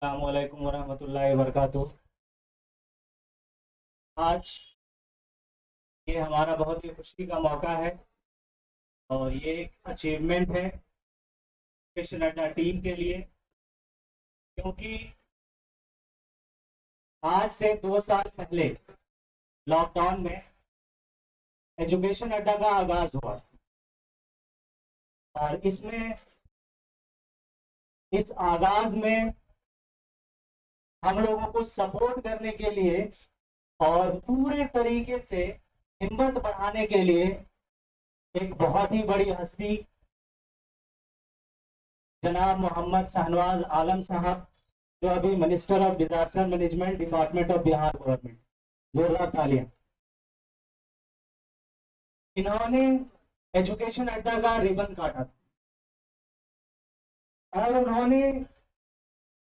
अस्सलामुअलैकुम वरहमतुल्लाहि वबरकातुह। आज ये हमारा बहुत ही खुशी का मौका है और ये एक अचीवमेंट है एजुकेशन अड्डा टीम के लिए, क्योंकि आज से 2 साल पहले लॉकडाउन में एजुकेशन अड्डा का आगाज हुआ और इस आगाज में हम लोगों को सपोर्ट करने के लिए और पूरे तरीके से हिम्मत बढ़ाने के लिए एक बहुत ही बड़ी हस्ती जनाब मोहम्मद शाहनवाज आलम साहब, जो अभी minister of disaster management department of Bihar government, जोरदार तालियां। इन्होंने एजुकेशन अड्डा का रिबन काटा था और उन्होंने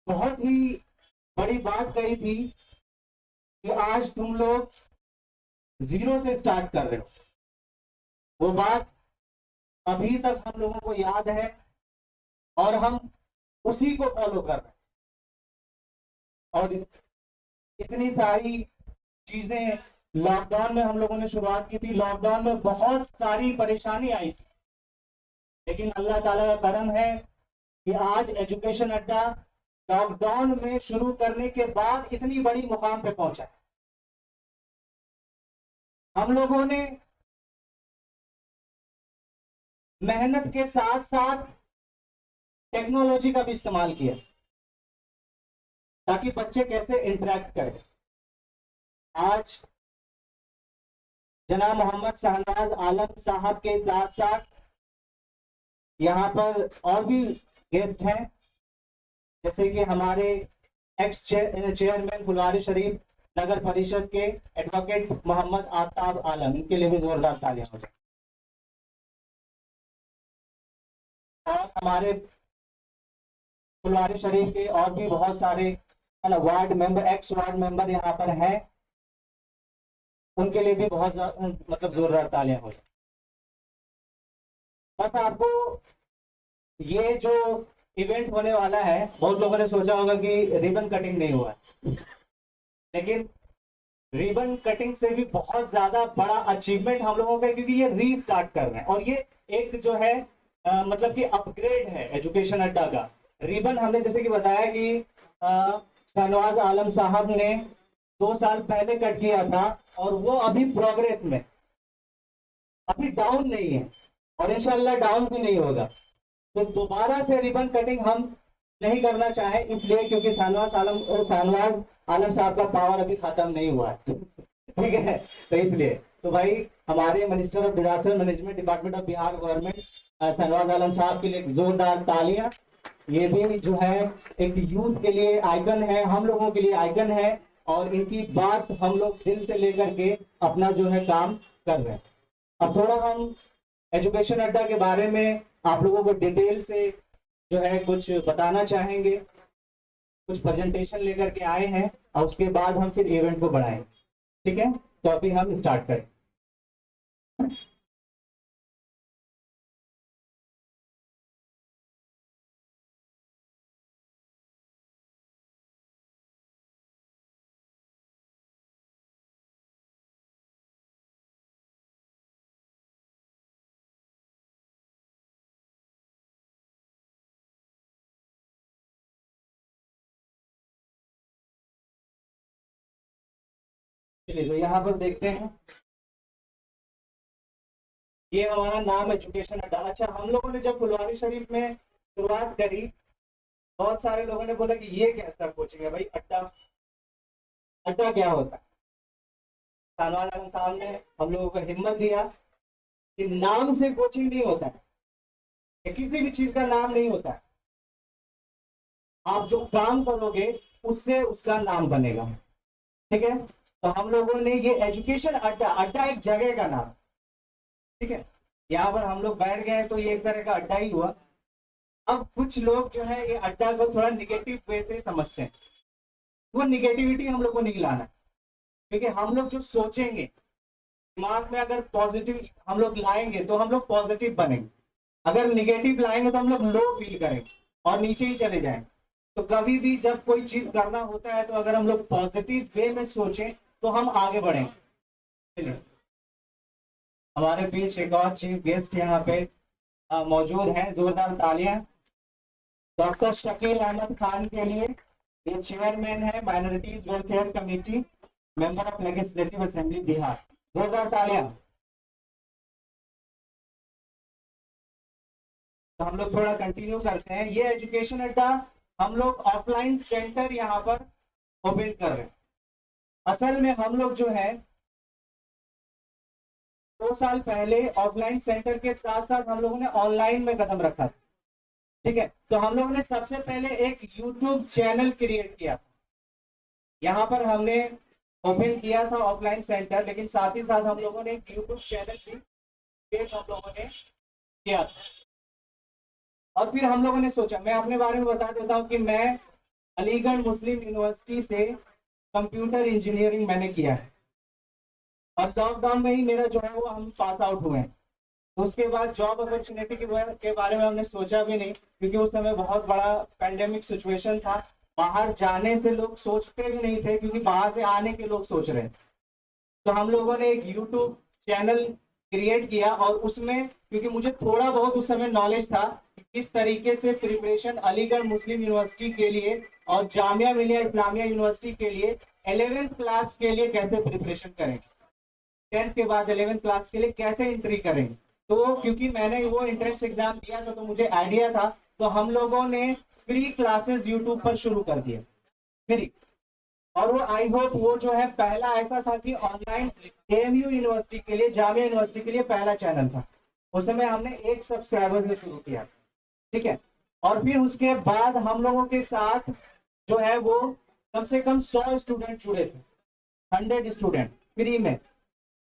बहुत ही बड़ी बात कही थी कि आज तुम लोग जीरो से स्टार्ट कर रहे हो। वो बात अभी तक हम लोगों को याद है और हम उसी को फॉलो कर रहे हैं। और इतनी सारी चीजें लॉकडाउन में हम लोगों ने शुरुआत की थी। लॉकडाउन में बहुत सारी परेशानी आई थी, लेकिन अल्लाह ताला का करम है कि आज एजुकेशन अड्डा लॉकडाउन में शुरू करने के बाद इतनी बड़ी मुकाम पे पहुंचा है। हम लोगों ने मेहनत के साथ साथ टेक्नोलॉजी का भी इस्तेमाल किया ताकि बच्चे कैसे इंटरेक्ट करें। आज जनाब मोहम्मद शाहनवाज आलम साहब के साथ साथ यहाँ पर और भी गेस्ट हैं, जैसे कि हमारे एक्स चेयरमैन फुलवारी शरीफ नगर परिषद के एडवोकेट मोहम्मद आफ्ताब आलम, इनके लिए भी जोरदार तालियां हो जाए। और हमारे फुलवारी शरीफ के और भी बहुत सारे ward member, x ward member यहाँ पर हैं, उनके लिए भी बहुत मतलब जोरदार तालियां हो जाए। बस आपको ये जो इवेंट होने वाला है, बहुत लोगों ने सोचा होगा कि रिबन कटिंग नहीं हुआ है, लेकिन रिबन कटिंग से भी बहुत ज्यादा बड़ा अचीवमेंट हम लोगों का, क्योंकि ये रीस्टार्ट कर रहे हैं और ये एक जो है मतलब कि अपग्रेड है एजुकेशन अड्डा का। रिबन हमने जैसे कि बताया कि शाहनवाज आलम साहब ने 2 साल पहले कट किया था और वो अभी प्रोग्रेस में, अभी डाउन नहीं है और इंशाल्लाह डाउन भी नहीं होगा। तो दोबारा से रिबन कटिंग हम नहीं करना चाहे, इसलिए क्योंकि शाहनवाज आलम साहब का पावर अभी खत्म नहीं हुआ है। ठीक है, तो इसलिए तो भाई हमारे minister of disaster management department of Bihar government Shahnawaz Alam साहब के लिए जोरदार तालियां। ये भी जो है एक यूथ के लिए आइकन है, हम लोगों के लिए आइकन है और इनकी बात हम लोग दिल से लेकर के अपना जो है काम कर रहे हैं। अब थोड़ा हम एजुकेशन अड्डा के बारे में आप लोगों को डिटेल से जो है कुछ बताना चाहेंगे, कुछ प्रेजेंटेशन लेकर के आए हैं और उसके बाद हम फिर इवेंट को बढ़ाएंगे। ठीक है, तो अभी हम स्टार्ट करें। चलिए, तो यहाँ पर देखते हैं, ये हमारा नाम एजुकेशन अड्डा। अच्छा, हम लोगों ने जब फुलवारी शरीफ में शुरुआत करी, बहुत सारे लोगों ने बोला कि ये कैसा कोचिंग है भाई, अड्डा अड्डा क्या होता है। शाहनवाज आलम साहब ने हम लोगों को हिम्मत दिया कि नाम से कोचिंग नहीं होता है, किसी भी चीज का नाम नहीं होता है, आप जो काम करोगे उससे उसका नाम बनेगा। ठीक है, तो हम लोगों ने ये एजुकेशन अड्डा, अड्डा एक जगह का नाम, ठीक है, यहाँ पर हम लोग बैठ गए तो ये एक तरह का अड्डा ही हुआ। अब कुछ लोग जो है ये अड्डा को थोड़ा निगेटिव वे से समझते हैं, वो निगेटिविटी हम लोग को नहीं लाना, क्योंकि हम लोग जो सोचेंगे दिमाग में, अगर पॉजिटिव हम लोग लाएंगे तो हम लोग पॉजिटिव बनेंगे, अगर निगेटिव लाएंगे तो हम लोग लो फील करेंगे और नीचे ही चले जाएंगे। तो कभी भी जब कोई चीज करना होता है तो अगर हम लोग पॉजिटिव वे में सोचें तो हम आगे बढ़ेंगे। चलिए, हमारे बीच एक और चीफ गेस्ट यहाँ पे मौजूद हैं, जोरदार तालियां डॉक्टर शकील अहमद खान के लिए। ये चेयरमैन है minorities welfare committee, member of legislative assembly Bihar. जोरदार तालियां। तो हम लोग थोड़ा कंटिन्यू करते हैं। ये एजुकेशन अड्डा हम लोग ऑफलाइन सेंटर यहाँ पर ओपन कर रहे हैं। असल में हम लोग जो है 2 साल पहले ऑफलाइन सेंटर के साथ साथ हम लोगों ने ऑनलाइन में कदम रखा था। ठीक है, तो हम लोगों ने सबसे पहले एक यूट्यूब चैनल क्रिएट किया। यहाँ पर हमने ओपन किया था ऑफलाइन सेंटर, लेकिन साथ ही साथ हम लोगों ने एक यूट्यूब चैनल भी क्रिएट हम लोगों ने किया था। और फिर हम लोगों ने सोचा, मैं अपने बारे में बता देता हूँ कि मैं अलीगढ़ मुस्लिम यूनिवर्सिटी से कंप्यूटर इंजीनियरिंग मैंने किया है, और लॉकडाउन में ही मेरा जो है वो हम पास आउट हुए हैं। तो उसके बाद जॉब अपॉर्चुनिटी के बारे में हमने सोचा भी नहीं, क्योंकि उस समय बहुत बड़ा पैंडेमिक सिचुएशन था। बाहर जाने से लोग सोचते भी नहीं थे, क्योंकि बाहर से आने के लोग सोच रहे थे। तो हम लोगों ने एक यूट्यूब चैनल क्रिएट किया, और उसमें क्योंकि मुझे थोड़ा बहुत उस समय नॉलेज था कि किस तरीके से प्रिपरेशन अलीगढ़ मुस्लिम यूनिवर्सिटी के लिए और जामिया मिलिया इस्लामिया यूनिवर्सिटी के लिए 11th क्लास के लिए कैसे प्रिपरेशन करें, 10th के बाद 11th क्लास के लिए कैसे एंट्री करें। तो क्योंकि मैंने वो एंट्रेंस एग्जाम दिया था तो मुझे आइडिया था, तो हम लोगों ने फ्री क्लासेस यूट्यूब पर शुरू कर दिए, फ्री। और वो आई होप वो जो है पहला ऐसा था कि ऑनलाइन एएमयू यूनिवर्सिटी के लिए, जामिया यूनिवर्सिटी के लिए पहला चैनल था। उस समय हमने 1 सब्सक्राइबर से शुरू किया। ठीक है, और फिर उसके बाद हम लोगों के साथ जो है वो कम से कम 100 स्टूडेंट जुड़े थे, 100 स्टूडेंट फ्री में।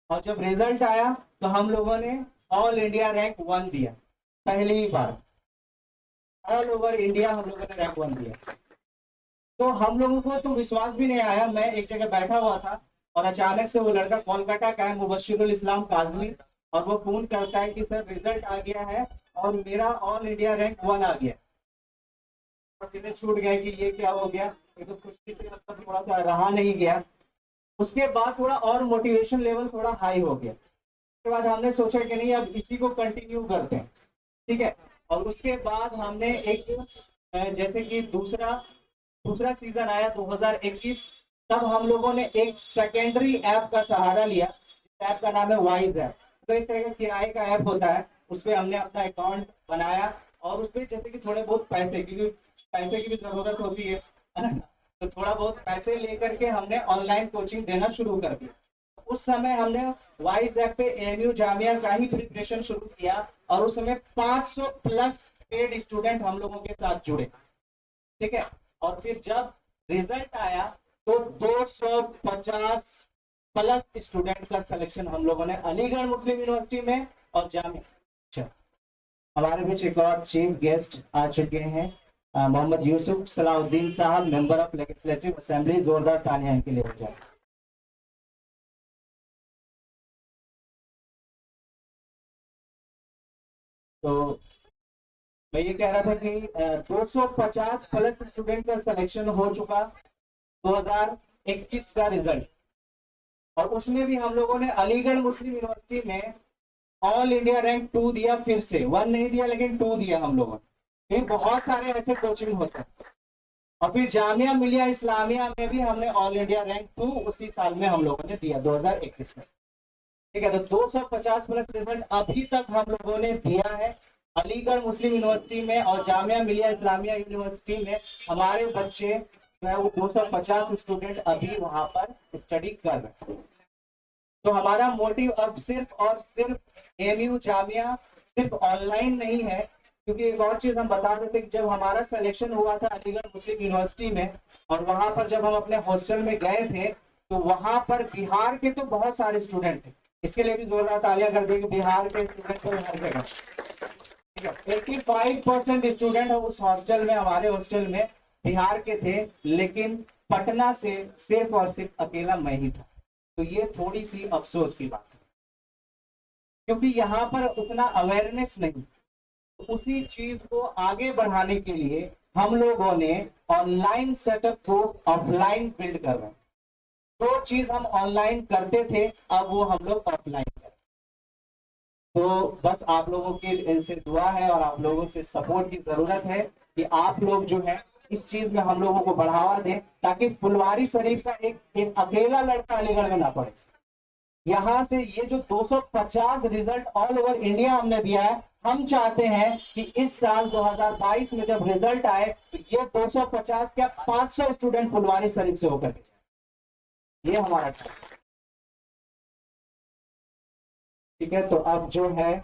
और जब रिजल्ट आया तो हम लोगों ने ऑल इंडिया रैंक 1 दिया, पहली बार ऑल ओवर इंडिया हम लोगों ने रैंक 1 दिया। तो हम लोगों को तो विश्वास भी नहीं आया। मैं एक जगह बैठा हुआ था और अचानक से वो लड़का कोलकाता का है, मुबश्शिरुल इस्लाम काजमी, और वो फोन करता है कि सर रिजल्ट आ गया है और मेरा ऑल इंडिया रैंक 1 आ गया। पसीने छूट गए कि ये क्या हो गया, ये तो खुशी से मतलब थोड़ा सा रहा नहीं गया। उसके बाद थोड़ा और मोटिवेशन लेवल थोड़ा हाई हो गया। उसके बाद हमने सोचा कि नहीं, अब इसी को कंटिन्यू करते हैं। ठीक है, और उसके बाद हमने एक जैसे कि दूसरा सीजन आया 2021, तब हम लोगों ने एक सेकेंडरी ऐप का सहारा लिया। इस ऐप का नाम है वाइज ऐप। तो एक तरह का किराए का ऐप होता है, उस पर हमने अपना अकाउंट बनाया, और उस पर जैसे कि थोड़े बहुत पैसे, क्योंकि पैसे की भी जरूरत होती है ना, तो थोड़ा बहुत पैसे लेकर के हमने ऑनलाइन कोचिंग देना शुरू कर दिया। उस समय हमने वाइज ऐप पे एएमयू जामिया का ही प्रिपरेशन शुरू किया, और उस समय 500 प्लस पेड स्टूडेंट हम लोगों के साथ जुड़े। ठीक है, और फिर जब रिजल्ट आया तो 250 प्लस स्टूडेंट का सिलेक्शन हम लोगों ने अलीगढ़ मुस्लिम यूनिवर्सिटी में और जामिया। हमारे बीच एक और चीफ गेस्ट आ चुके हैं, मोहम्मद यूसुफ सलाउद्दीन साहब, मेंबर ऑफ लेजिस्लेटिव असेंबली। जोरदार तालियां इनके लिए हो जाए। तो मैं ये कह रहा था कि 250 प्लस स्टूडेंट का सिलेक्शन हो चुका 2021 का रिजल्ट, और उसमें भी हम लोगों ने अलीगढ़ मुस्लिम यूनिवर्सिटी में ऑल इंडिया रैंक 2 दिया। फिर से 1 नहीं दिया, लेकिन 2 दिया हम लोगों ने। बहुत सारे ऐसे कोचिंग होते हैं। और फिर जामिया मिलिया इस्लामिया में भी हमने ऑल इंडिया रैंक 2 उसी साल में हम लोगों ने दिया, 2021 में। ठीक है, तो 250 प्लस रिजल्ट अभी तक हम लोगों ने दिया है अलीगढ़ मुस्लिम यूनिवर्सिटी में और जामिया मिलिया इस्लामिया यूनिवर्सिटी में। हमारे बच्चे जो है वो 250 स्टूडेंट अभी वहां पर स्टडी कर रहे हैं। तो हमारा मोटिव अब सिर्फ और सिर्फ एएमयू जामिया सिर्फ ऑनलाइन नहीं है, क्योंकि एक और चीज हम बता देते कि जब हमारा सिलेक्शन हुआ था अलीगढ़ मुस्लिम यूनिवर्सिटी में, और वहां पर जब हम अपने हॉस्टल में गए थे, तो वहां पर बिहार के तो बहुत सारे स्टूडेंट थे। इसके लिए भी जोरदार तालियां कर देंगे बिहार के स्टूडेंट को हर जगह। ठीक है, 85% स्टूडेंट उस हॉस्टल में, हमारे हॉस्टल में बिहार के थे, लेकिन पटना से सिर्फ और सिर्फ अकेला मैं ही था। तो ये थोड़ी सी अफसोस की बात है, क्योंकि यहाँ पर उतना अवेयरनेस नहीं। उसी चीज को आगे बढ़ाने के लिए हम लोगों ने ऑनलाइन सेटअप को ऑफलाइन बिल्ड कर रहे हैं। जो चीज हम ऑनलाइन करते थे अब वो हम लोग ऑफलाइन करें। तो बस आप लोगों की इनसे दुआ है और आप लोगों से सपोर्ट की जरूरत है कि आप लोग जो है इस चीज में हम लोगों को बढ़ावा दें, ताकि फुलवारी शरीफ का एक अकेला लड़का अलीगढ़ में ना पड़े। यहां से ये जो 250 रिजल्ट ऑल ओवर इंडिया हमने दिया है, हम चाहते हैं कि इस साल 2022 में जब रिजल्ट आए तो ये 250 क्या 500 स्टूडेंट फुलवारी शरीफ से होकर के, ये हमारा टारगेट। ठीक है, तो अब जो है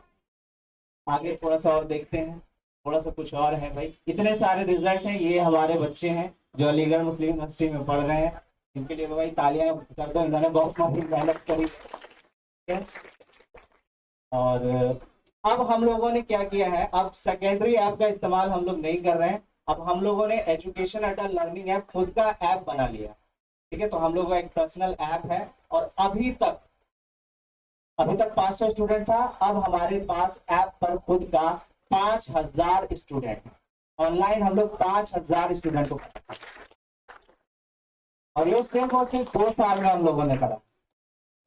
आगे थोड़ा सा और देखते हैं, थोड़ा सा कुछ और है भाई। इतने सारे रिजल्ट हैं, ये हमारे बच्चे हैं जो अलीगढ़ मुस्लिम यूनिवर्सिटी में पढ़ रहे हैं, इनके लिए भाई तालियां कर दो, इन्होंने बहुत मेहनत करी है। और अब हम लोगों ने क्या किया है, अब सेकेंडरी ऐप का इस्तेमाल हम लोग नहीं कर रहे हैं, अब हम लोगों ने education at a learning app खुद का ऐप बना लिया। ठीक है, तो हम लोगों का एक पर्सनल ऐप है और अभी तक 500 स्टूडेंट था, अब हमारे पास ऐप पर खुद का 5000 स्टूडेंट है। ऑनलाइन हम लोग 5000 स्टूडेंट को, और ये सिर्फ और सिर्फ 2 साल में हम लोगों ने करा।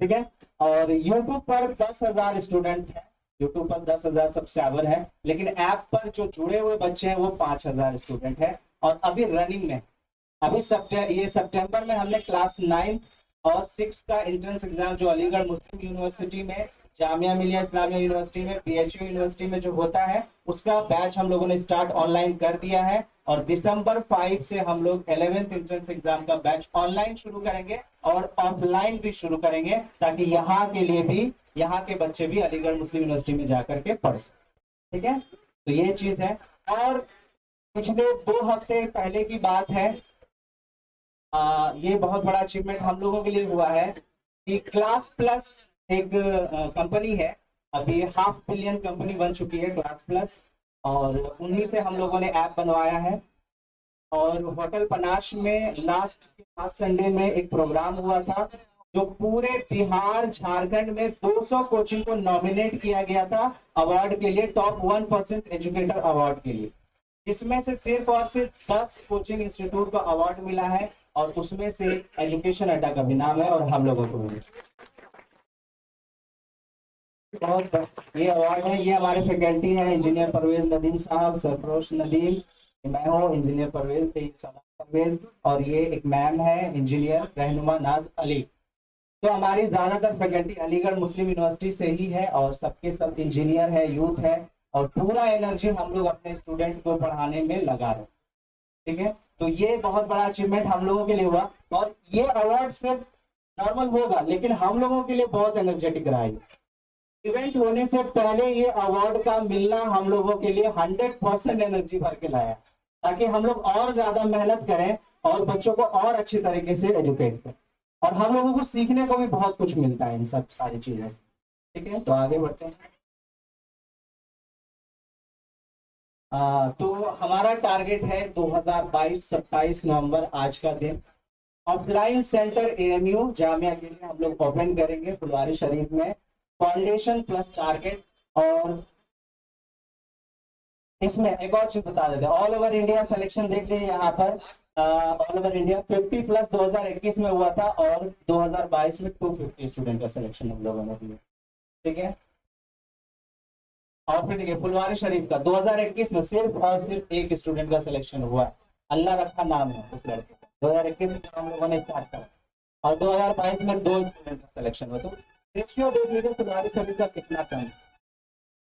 ठीक है, और यूट्यूब पर 10,000 स्टूडेंट है, यूट्यूब पर 10,000 सब्सक्राइबर है, लेकिन ऐप पर जो जुड़े हुए बच्चे हैं वो 5000 स्टूडेंट है। और अभी रनिंग में, अभी ये सितंबर में हमने क्लास 9 और 6 का एंट्रेंस एग्जाम जो अलीगढ़ मुस्लिम यूनिवर्सिटी में, जामिया मिलिया इस्लामिया यूनिवर्सिटी में, PHU यूनिवर्सिटी में जो होता है उसका बैच हम लोगों ने स्टार्ट ऑनलाइन कर दिया है। और दिसंबर 5 से हम लोग 11th एंट्रेंस एग्जाम का बैच ऑनलाइन शुरू करेंगे और ऑफलाइन भी शुरू करेंगे, ताकि यहाँ के लिए भी, यहाँ के बच्चे भी अलीगढ़ मुस्लिम यूनिवर्सिटी में जाकर के पढ़ सकें। ठीक है, तो ये चीज है। और पिछले 2 हफ्ते पहले की बात है, ये बहुत बड़ा अचीवमेंट हम लोगों के लिए हुआ है कि क्लास प्लस एक कंपनी है, अभी 500 मिलियन कंपनी बन चुकी है क्लास प्लस, और उन्हीं से हम लोगों ने ऐप बनवाया है। और होटल पनाश में लास्ट संडे में एक प्रोग्राम हुआ था, जो पूरे बिहार झारखंड में 200 कोचिंग को नॉमिनेट किया गया था अवार्ड के लिए, टॉप 1% एजुकेटर अवार्ड के लिए, जिसमें से सिर्फ और सिर्फ 10 कोचिंग इंस्टीट्यूट को अवार्ड मिला है, और उसमें से एजुकेशन अड्डा का भी नाम है और हम लोगों को भी। ये अवार्ड है, ये हमारे फैकल्टी है, इंजीनियर परवेज नदीम साहब, सरफरोश नदीम, मैं हूँ इंजीनियर परवेज, और ये एक मैम है इंजीनियर रहनुमा नाज अली। तो हमारी ज्यादातर फैकल्टी अलीगढ़ मुस्लिम यूनिवर्सिटी से ही है, और सबके सब इंजीनियर है, यूथ है, और पूरा एनर्जी हम लोग अपने स्टूडेंट को पढ़ाने में लगा रहे हैं। ठीक है, तो ये बहुत बड़ा अचीवमेंट हम लोगों के लिए हुआ, और ये अवार्ड सिर्फ नॉर्मल होगा, लेकिन हम लोगों के लिए बहुत एनर्जेटिक रहा है। इवेंट होने से पहले ये अवार्ड का मिलना हम लोगों के लिए 100% एनर्जी भर के लाया, ताकि हम लोग और ज्यादा मेहनत करें और बच्चों को और अच्छी तरीके से एजुकेट करें, और हम लोगों को सीखने को भी बहुत कुछ मिलता है इन सब सारी चीजों से। ठीक है, तो आगे बढ़ते हैं। तो हमारा टारगेट है 2022-27 नवंबर, आज का दिन, ऑफलाइन सेंटर AMU जामिया के लिए हम लोग ओपन करेंगे फुलवारी शरीफ में, फाउंडेशन प्लस टारगेट। और इसमें एक और चीज बता देते हैं, ऑल ओवर इंडिया सिलेक्शन देख लीजिए यहाँ पर, ऑल ओवर इंडिया 50+ 2021 में हुआ था, और 2022 में 250 स्टूडेंट का सिलेक्शन हम लोगों ने दिया। ठीक है, और फिर देखिए फुलवारी शरीफ का 2021 में सिर्फ और सिर्फ एक स्टूडेंट का सिलेक्शन हुआ है, अल्लाह रखा नाम है उस लड़के का, 2021 में हम लोगों ने स्टार्ट करा, और 2022 में 2 स्टूडेंट का सिलेक्शन हुआ। तो रेशियो देख लीजिए फुलवारी शरीफ का कितना कम है।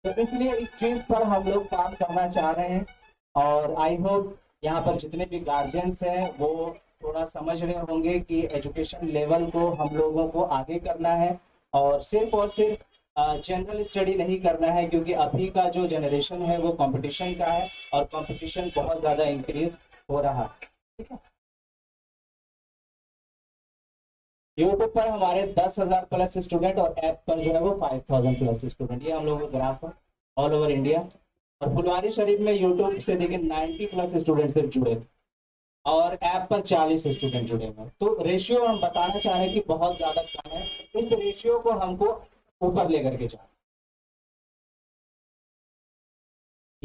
तो इसलिए इस चीज पर हम लोग काम करना चाह रहे हैं, और आई होप यहाँ पर जितने भी गार्जियंस हैं वो थोड़ा समझ रहे होंगे कि एजुकेशन लेवल को हम लोगों को आगे करना है, और सिर्फ जनरल स्टडी नहीं करना है, क्योंकि अभी का जो जनरेशन है वो कंपटीशन का है, और कंपटीशन बहुत ज्यादा इंक्रीज हो रहा है। ठीक है, यूट्यूब पर हमारे 10,000+ स्टूडेंट, और ऐप पर जो है वो 5,000+ स्टूडेंट, ये हम लोगों का ग्राफ है ऑल ओवर इंडिया। और फुलवारी शरीफ में यूट्यूब से देखिए 90+ स्टूडेंट सिर्फ जुड़े थे, और ऐप पर 40 स्टूडेंट जुड़े हुए। तो रेशियो हम बताना चाह रहे हैं कि बहुत ज्यादा कम है, इस रेशियो को हमको ऊपर लेकर के जाना।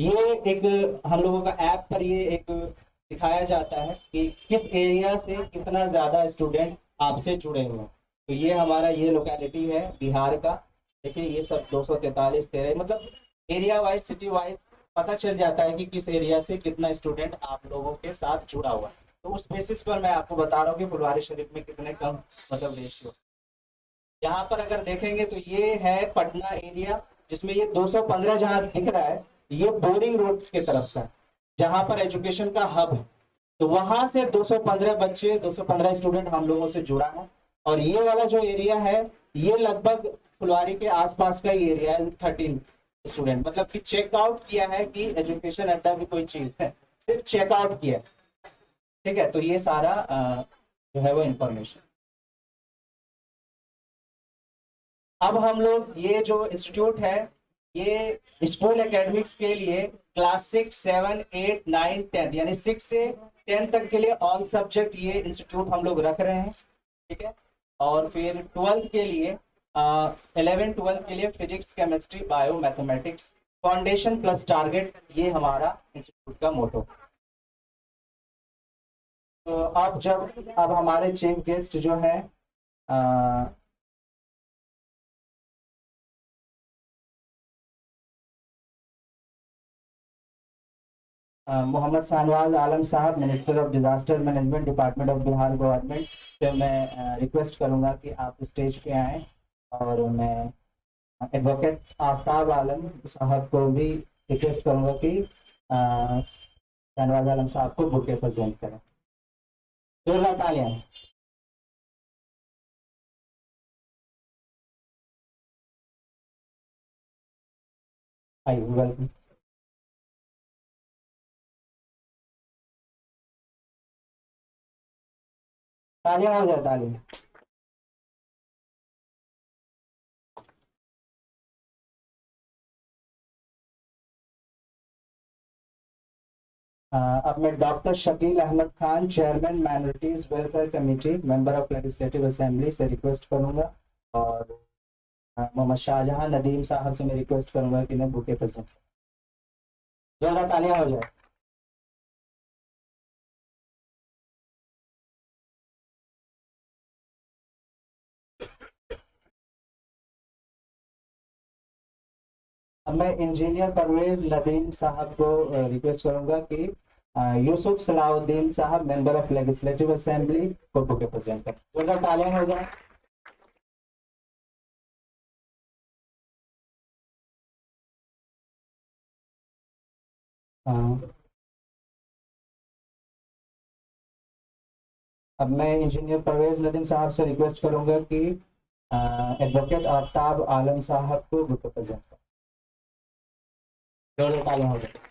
ये एक हम लोगों का ऐप पर ये एक दिखाया जाता है कि किस एरिया से कितना ज्यादा स्टूडेंट आपसे जुड़े हुए हैं। तो ये हमारा ये लोकेलिटी है बिहार का। देखिए ये सब 243 13 मतलब एरिया वाइज सिटी वाइज पता चल जाता है कि किस एरिया से कितना स्टूडेंट आप लोगों के साथ जुड़ा हुआ है। तो उस बेसिस पर मैं आपको बता रहा हूँ कि फुलवारी शरीफ में कितने कम मतलब रेशियो। यहाँ पर अगर देखेंगे तो ये है पटना एरिया, जिसमें ये 215 जहाँ दिख रहा है ये बोरिंग रोड के तरफ का है, जहाँ पर एजुकेशन का हब है। तो वहां से 215 बच्चे 215 स्टूडेंट हम लोगों से जुड़ा है। और ये वाला जो एरिया है ये लगभग फुलवारी के आसपास का ही एरिया है, 13 स्टूडेंट मतलब कि चेकआउट किया है कि एजुकेशन अड्डा भी कोई चीज है, सिर्फ चेकआउट किया है। ठीक है, तो ये सारा जो है वो इंफॉर्मेशन। अब हम लोग ये जो इंस्टीट्यूट है ये स्कूल एकेडमिक्स के लिए क्लास 6 7 8 9 10 यानी 6 से 10 तक के लिए ऑल सब्जेक्ट ये इंस्टीट्यूट हम लोग रख रहे हैं। ठीक है, और फिर 12th के लिए 11 12 के लिए physics chemistry bio mathematics foundation plus target, ये हमारा इंस्टीट्यूट का मोटो। तो अब हमारे चीफ गेस्ट जो है मोहम्मद शाहनवाज आलम साहब, minister of disaster management department of Bihar government से मैं रिक्वेस्ट करूंगा कि आप स्टेज पे आएँ। और मैं एडवोकेट आफ्ताब आलम साहब को भी रिक्वेस्ट करूंगा कि शाहनवाज आलम साहब को बुके प्रेजेंट करें। जोरदार तालियां। आइए, वेलकम। तालियां हो जाए, तालियां। अब मैं doctor Shakeel Ahmed Khan, chairman minorities welfare committee, member of legislative assembly से रिक्वेस्ट करूंगा। और मोहम्मद शाहजहां नदीम साहब से मैं रिक्वेस्ट करूंगा कि मैं बुके प्रेजेंट। जोरदार तालियां हो जाए। अब मैं इंजीनियर परवेज नदीम साहब को रिक्वेस्ट करूंगा कि यूसुफ सलाउद्दीन साहब, मेंबर ऑफ लेजिस्लेटिव असेंबली, को बुके प्रेजेंट करें। जोरदार तालियां हो जाए। अब मैं इंजीनियर परवेज नदीम साहब से रिक्वेस्ट करूंगा कि एडवोकेट आफ्ताब आलम साहब को बुके प्रेजेंट करें। जोरदार तालियां हो जाए।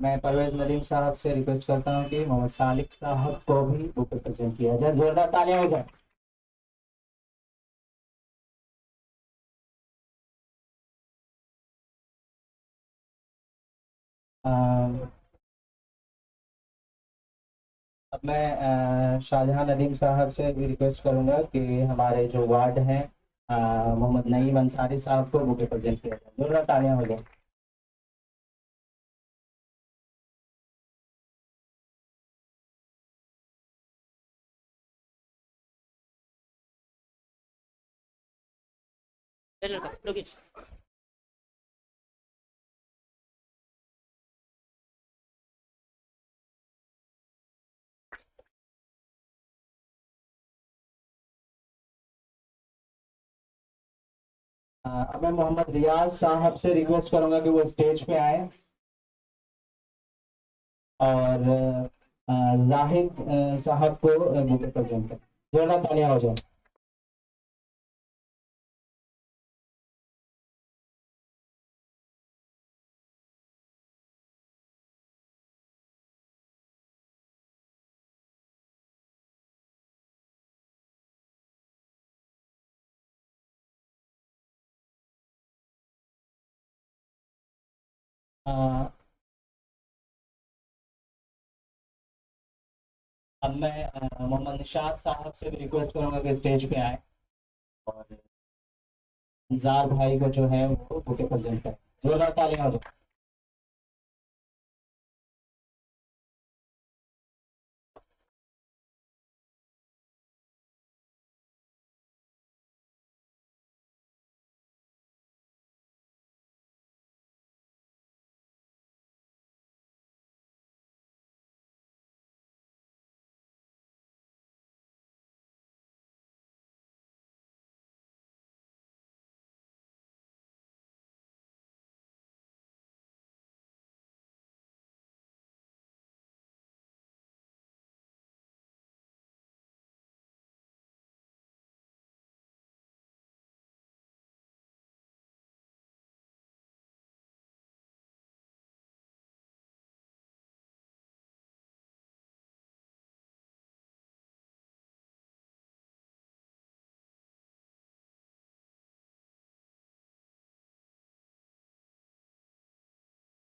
मैं परवेज नदीम साहब से रिक्वेस्ट करता हूँ कि मोहम्मद सालिक साहब को भी बुके प्रेजेंट किया जाए। जोरदार तालियां हो जाए। अ, अब मैं शाहजहां नदीम साहब से भी रिक्वेस्ट करूंगा कि हमारे जो वार्ड हैं मोहम्मद नईम अंसारी साहब को बुके प्रेजेंट किया जाए। जोरदार तालियां हो जाए। अब मैं मोहम्मद रियाज साहब से रिक्वेस्ट करूंगा कि वो स्टेज पे आए। और जाहिद साहब को बुके प्रेजेंट करें। जोरदार तालियां हो जाए। अ, अब मैं मोहम्मद निशात साहब से भी रिक्वेस्ट करूंगा कि स्टेज पे आए और इंजार भाई को जो है वो बुके प्रेजेंट करें। जोरदार तालियां हो जाए।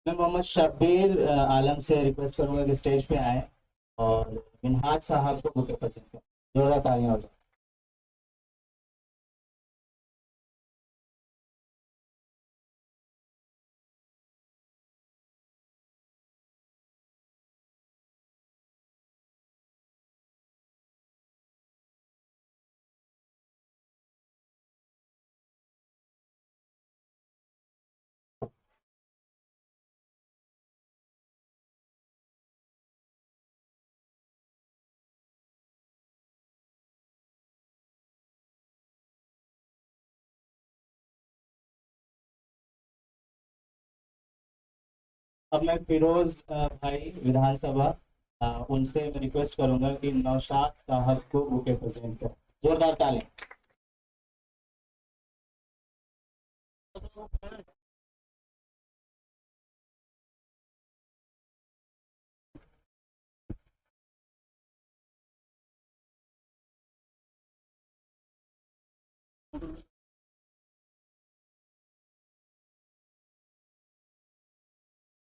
मैं मोहम्मद शब्बीर आलम से रिक्वेस्ट करूंगा कि स्टेज पे आए और मिनहाज साहब को बुके प्रेजेंट करें। जोरदार तालियां हो जाए। अब मैं फिरोज भाई विधानसभा उनसे मैं रिक्वेस्ट करूंगा कि नौशाद साहब को बुके प्रेजेंट करें। जोरदार तालियां।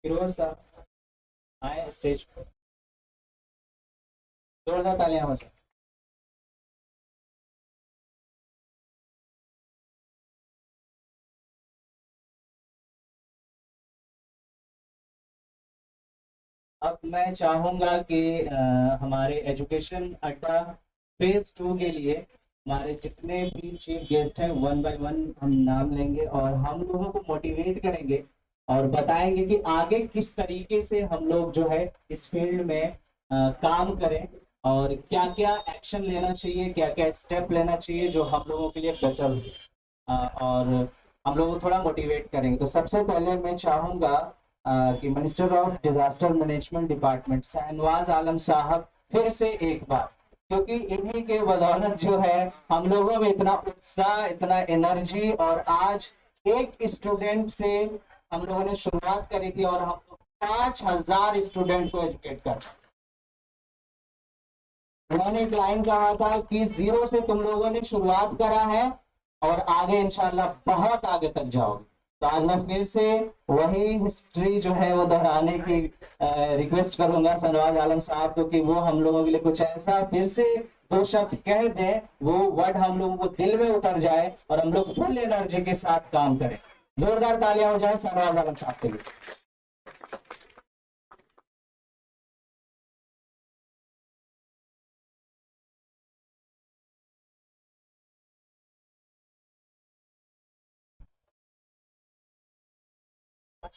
फिरोज साहब आए स्टेज पर। जोरदार तालियां हो जाए। अब मैं चाहूंगा कि हमारे एजुकेशन अड्डा फेज 2 के लिए हमारे जितने भी चीफ गेस्ट हैं वन बाय वन हम नाम लेंगे और हम लोगों को मोटिवेट करेंगे और बताएंगे कि आगे किस तरीके से हम लोग जो है इस फील्ड में काम करें और क्या क्या एक्शन लेना चाहिए, क्या क्या स्टेप लेना चाहिए जो हम लोगों के लिए बेटर हो। और हम लोग को थोड़ा मोटिवेट करेंगे। तो सबसे पहले मैं चाहूंगा कि minister of disaster management department Shahnawaz Alam साहब फिर से एक बार, क्योंकि इन्हीं के बदौलत जो है हम लोगों में इतना उत्साह, इतना एनर्जी और आज एक स्टूडेंट से हम लोगों ने शुरुआत करी थी और हम लोग 5,000 स्टूडेंट को एजुकेट कर। उन्होंने एक लाइन कहा था कि जीरो से तुम लोगों ने शुरुआत करा है और आगे इंशाल्लाह बहुत आगे तक जाओगे। तो आज मैं फिर से वही हिस्ट्री जो है वो दोहराने की रिक्वेस्ट करूंगा सनवाज आलम साहब को कि वो हम लोगों के लिए कुछ ऐसा फिर से दो शब्द कह दें, वो वर्ड हम लोगों को दिल में उतर जाए और हम लोग फुल एनर्जी के साथ काम करें। जोरदार तालियां हो जाए सनवाज आलम साहब के लिए।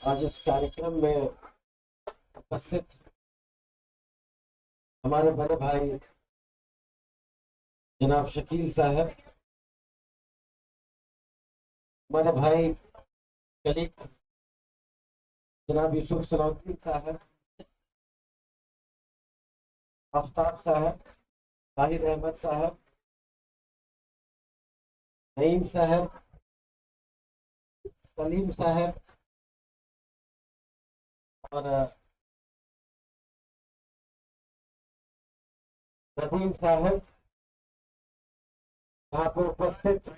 आज इस कार्यक्रम में उपस्थित हमारे बड़े भाई जनाब शकील साहब, हमारे भाई कलीग जनाब यूसुफ सलाउद्दीन साहब, आफ्ताब साहब, ताहिर अहमद साहब, नईम साहब, सलीम साहब और रहीम साहब, यहाँ पर उपस्थित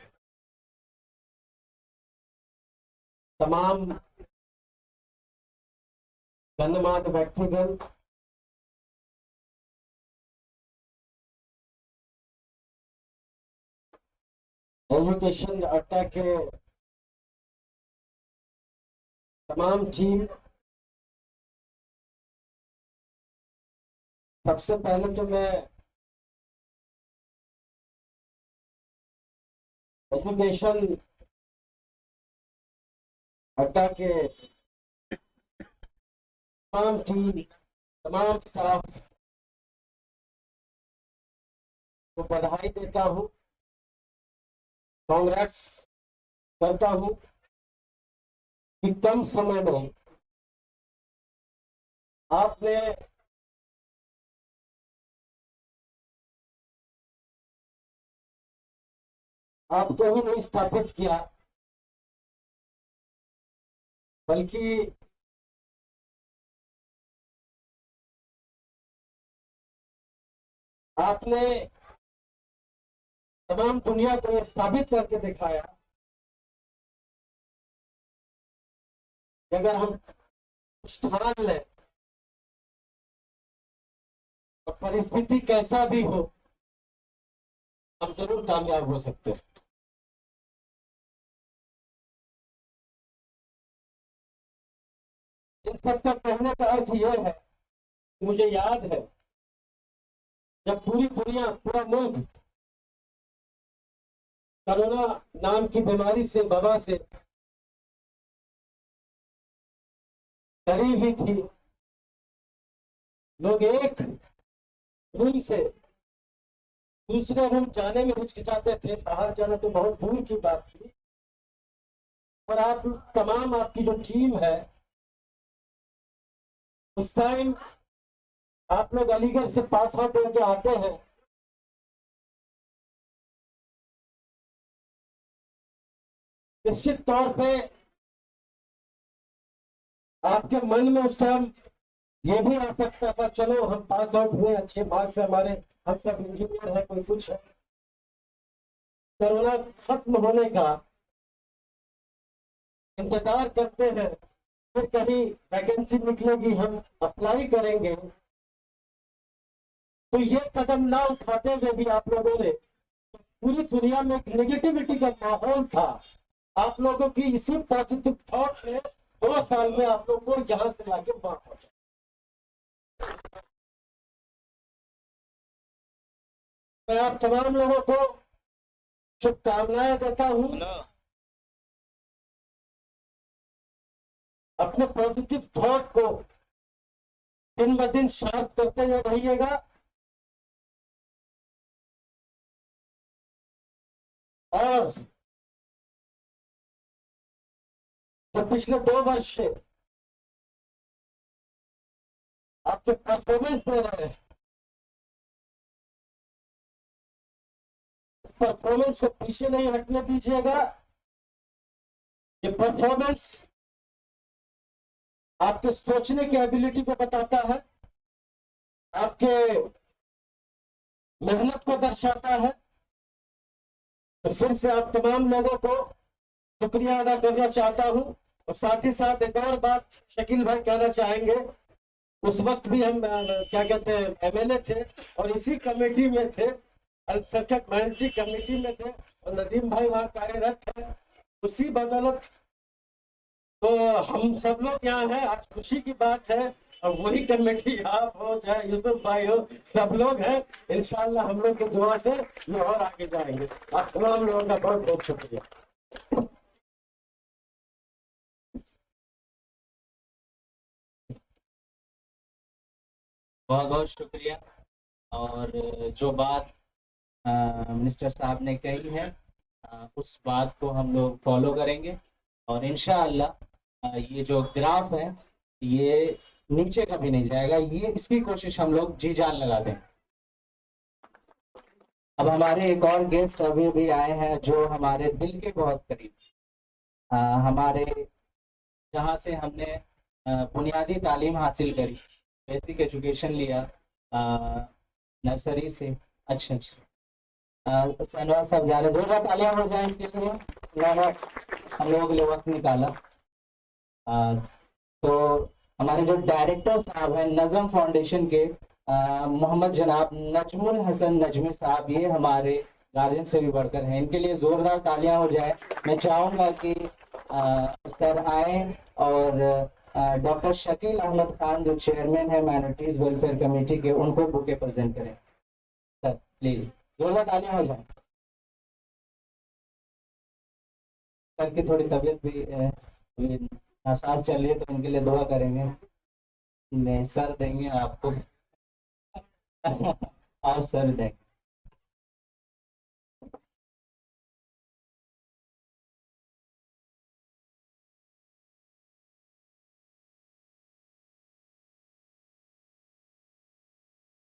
तमाम गणमान्य व्यक्तिगण, एजुकेशन अड्डा के तमाम टीम, सबसे पहले तो मैं एजुकेशन अड्डा के तमाम टीम, तमाम स्टाफ को बधाई देता हूं, कांग्रेट्स करता हूं कि कम समय में आपने आपको ही नहीं स्थापित किया, बल्कि आपने तमाम दुनिया को यह साबित करके दिखाया कि अगर हम कुछ ठान लें और परिस्थिति कैसा भी हो, हम जरूर कामयाब हो सकते हैं। इन सबका कहने का अर्थ यह है, मुझे याद है जब पूरी दुनिया, पूरा मुल्क कोरोना नाम की बीमारी से, वबा से डरी हुई थी, लोग एक रूम से दूसरे रूम जाने में हिचकिचाते थे, बाहर जाना तो बहुत दूर की बात थी। और आप तमाम, आपकी जो टीम है, उस टाइम आप लोग अलीगढ़ से पास आउट होकर आते हैं, निश्चित तौर पे आपके मन में उस टाइम ये भी आ सकता था, चलो हम पास आउट हुए, अच्छे मार्क्स से हमारे, हम सब इंजीनियर है, कोई कुछ है, कोरोना खत्म होने का इंतजार करते हैं, फिर कहीं वैकेंसी निकलेगी, हम अप्लाई करेंगे। तो ये कदम ना उठाते हुए भी आप लोगों ने, पूरी दुनिया में एक नेगेटिविटी का माहौल था, आप लोगों की इसी पॉजिटिव थॉट ने 2 साल में आप लोगों को यहां से लाके वहां पहुंचा। मैं आप तमाम लोगों को शुभकामनाएं देता हूं, अपने पॉजिटिव थॉट को दिन ब दिन शार्प करते हुए रहिएगा, और जो पिछले 2 वर्ष से आपके परफॉर्मेंस दे रहे हैं, इस परफॉर्मेंस को पीछे नहीं हटने दीजिएगा। ये परफॉर्मेंस आपके सोचने की एबिलिटी को बताता है, आपके मेहनत को दर्शाता है। तो फिर से आप तमाम लोगों को शुक्रिया अदा करना चाहता हूं, और साथ ही साथ एक और बात शकील भाई कहना चाहेंगे, उस वक्त भी हम क्या कहते हैं एमएलए थे और इसी कमेटी में थे, अल्पसंख्यक माइनॉरिटी कमेटी में थे, और नदीम भाई वहां कार्यरत थे, उसी बदौलत तो हम सब लोग यहाँ हैं। आज खुशी की बात है, और वही कमेटी आप हो चाहे यूसुफ भाई हो, सब लोग हैं। इंशाल्लाह हम लोग की दुआ से ये और आगे जाएंगे। आप तमाम लोगों का बहुत बहुत शुक्रिया। बहुत बहुत शुक्रिया। और जो बात मिनिस्टर साहब ने कही है, उस बात को हम लोग फॉलो करेंगे, और इंशाअल्लाह ये जो ग्राफ है ये नीचे कभी नहीं जाएगा, ये इसकी कोशिश हम लोग जी जान लगाते हैं। अब हमारे एक और गेस्ट अभी भी आए हैं जो हमारे दिल के बहुत करीब, हमारे जहाँ से हमने बुनियादी तालीम हासिल करी, बेसिक एजुकेशन लिया नर्सरी से। अच्छा सनवार साहब जा रहे, जोरदार तालियां हो जाए इनके लिए, हम लोगों के लिए वक्त निकाला। तो हमारे जो डायरेक्टर साहब हैं नजम फाउंडेशन के, मोहम्मद जनाब नजमुल हसन नजमी साहब, ये हमारे गार्जियन से भी बढ़कर हैं। इनके लिए जोरदार तालियां हो जाए। मैं चाहूंगा कि सर आए और डॉक्टर शकील अहमद खान जो चेयरमैन है माइनॉरिटीज वेलफेयर कमेटी के, उनको बुके प्रेजेंट करें। सर प्लीज जोरदार तालियां हो जाए। सर की थोड़ी तबीयत भी अभी नासाज चल रही है, तो इनके लिए दुआ करेंगे। नहीं सर देंगे आपको। और सर देंगे।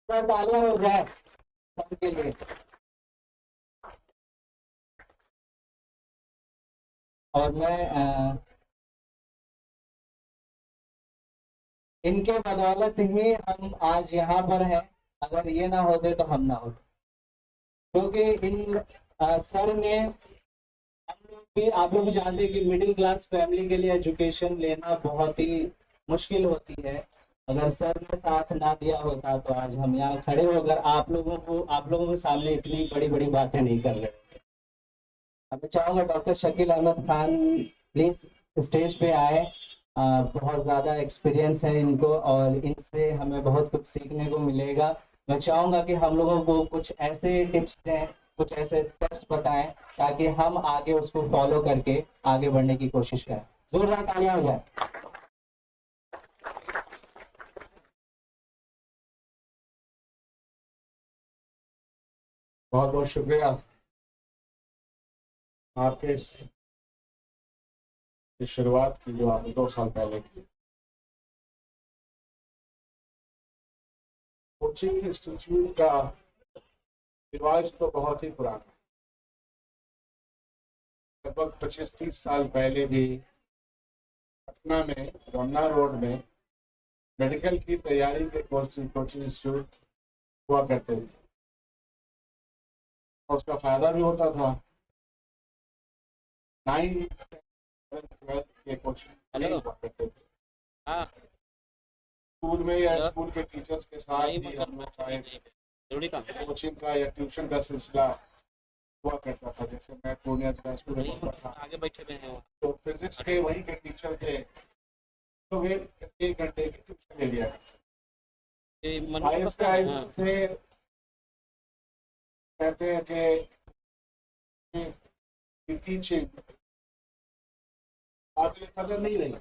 सर तालियां हो जाए सबके लिए। और मैं इनके बदौलत ही हम आज यहाँ पर हैं। अगर ये ना होते तो हम ना होते, क्योंकि इन सर ने, हम लोग भी, आप लोग भी जानते हैं कि मिडिल क्लास फैमिली के लिए एजुकेशन लेना बहुत ही मुश्किल होती है। अगर सर ने साथ ना दिया होता तो आज हम यहाँ खड़े होकर आप लोगों के सामने इतनी बड़ी बड़ी बातें नहीं कर रहे। अब मैं चाहूंगा doctor Shakeel Ahmed Khan please stage पे आए। बहुत ज़्यादा एक्सपीरियंस है इनको और इनसे हमें बहुत कुछ सीखने को मिलेगा। मैं चाहूंगा कि हम लोगों को कुछ ऐसे टिप्स दें, कुछ ऐसे स्टेप्स बताएं, ताकि हम आगे उसको फॉलो करके आगे बढ़ने की कोशिश करें। जोरदार तालियां हो जाए। बहुत बहुत शुक्रिया आपके इस शुरुआत की जो आपने 2 साल पहले की। कोचिंग इंस्टीट्यूट का रिवाज तो बहुत ही पुराना है। लगभग 25-30 साल पहले भी पटना में रमना रोड में मेडिकल की तैयारी के कोचिंग इंस्टीट्यूट हुआ करते थे और उसका फायदा भी होता था। 9, 10, 12 के कोचिंग नहीं हुआ करते थे। हाँ स्कूल में या स्कूल के टीचर्स के साथ नहीं ही हम लोग का एक जरूरी काम कोचिंग का या ट्यूशन का सिलसिला हुआ करता था। जैसे मैं पूर्णिया जिला स्कूल में पढ़ता था, आगे बैठे हुए हैं तो फिजिक्स के वहीं के टीचर थे, तो वे 1 घंटे की ट्यूशन ले लिया। आहिस्ते आहिस्ते कहते हैं कि टीचिंग काबिल कदर नहीं रही,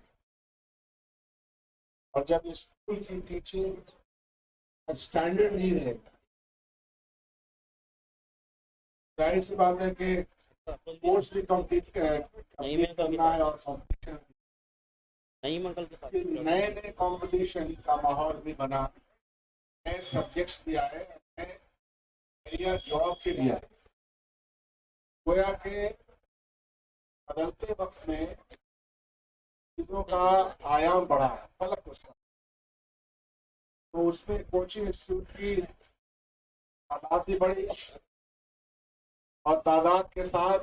और जब स्कूल की टीचिंग स्टैंडर्ड नहीं रहेगा, जाहिर सी बात है कि कोर्स भी कंप्लीट करना है और कॉम्पिटिशन, नहीं मंगल के पास नए नए कंपटीशन का माहौल भी बना, नए सब्जेक्ट्स भी आए, नए एरिया जॉब के भी आए। गोया के बदलते वक्त में चीजों का आयाम बढ़ा है, फलक उसका। तो उसमें कोचिंग इंस्टीट्यूट की तादाद भी बढ़ी, और तादाद के साथ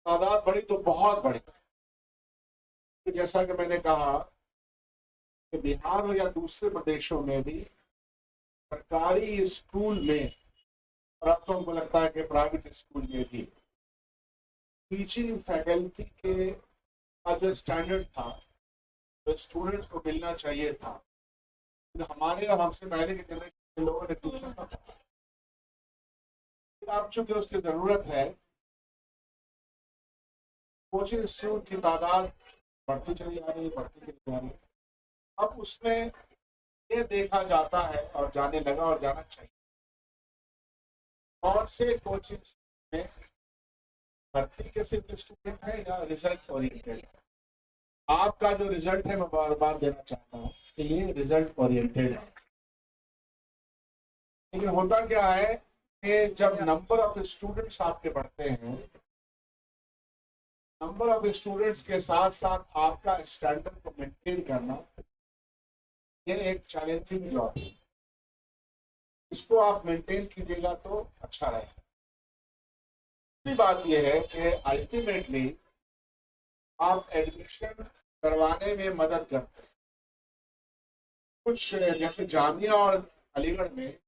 तादाद बढ़ी तो बहुत बढ़ी। तो जैसा कि मैंने कहा कि बिहार हो या दूसरे प्रदेशों में भी सरकारी स्कूल में, और अब तो हमको लगता है कि प्राइवेट स्कूल में भी, टीचिंग फैकल्टी के का जो स्टैंडर्ड था, जो स्टूडेंट्स को मिलना चाहिए था, तो हमारे और हमसे पहले के जनरेशन के लोगों ने ट्यूशन का, अब चूंकि उसकी जरूरत है, कोचिंग इंस्टीट्यूट की तादाद बढ़ती चली जा रही है। अब उसमें ये देखा जाता है और जाने लगा और जाना चाहिए, कौन से कोचिंग में भर्ती के सिर्फ स्टूडेंट है या रिजल्ट ओरिएंटेड है। आपका जो रिजल्ट है, मैं बार बार देना चाहता हूँ कि ये रिजल्ट ओरिएंटेड है। लेकिन होता क्या है कि जब नंबर ऑफ स्टूडेंट्स आपके बढ़ते हैं, नंबर ऑफ स्टूडेंट्स के साथ साथ आपका स्टैंडर्ड को मेंटेन करना, ये एक चैलेंजिंग जॉब है। इसको आप मेंटेन कीजिएगा तो अच्छा रहेगा। दूसरी बात यह है कि अल्टीमेटली आप एडमिशन करवाने में मदद करते हैं, कुछ जैसे जामिया और अलीगढ़ में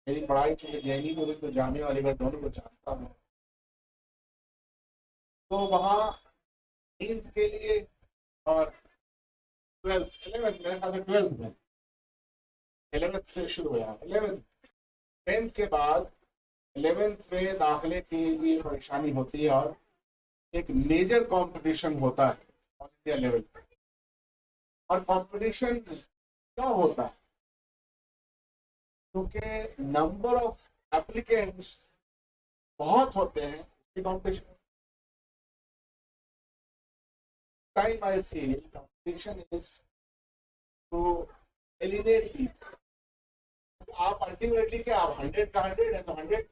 मेरी पढ़ाई चली जैनी में हुई, तो जामिया और अलीगढ़ दोनों को जानता हूँ। तो वहाँ 9th के लिए और 12th 11th मेरे ख्याल से 12th में 11th से शुरू हुआ 11th 10th के बाद 11th में दाखिले की ये परेशानी होती है और एक मेजर कंपटीशन होता है ऑल इंडिया लेवल पे। और कंपटीशन क्यों होता है? क्योंकि नंबर ऑफ एप्लीकेंट्स बहुत होते हैं इसकी competition. Time I feel competition is to eliminate people. आप अल्टीमेटली क्या आप 100 का 100 है तो 100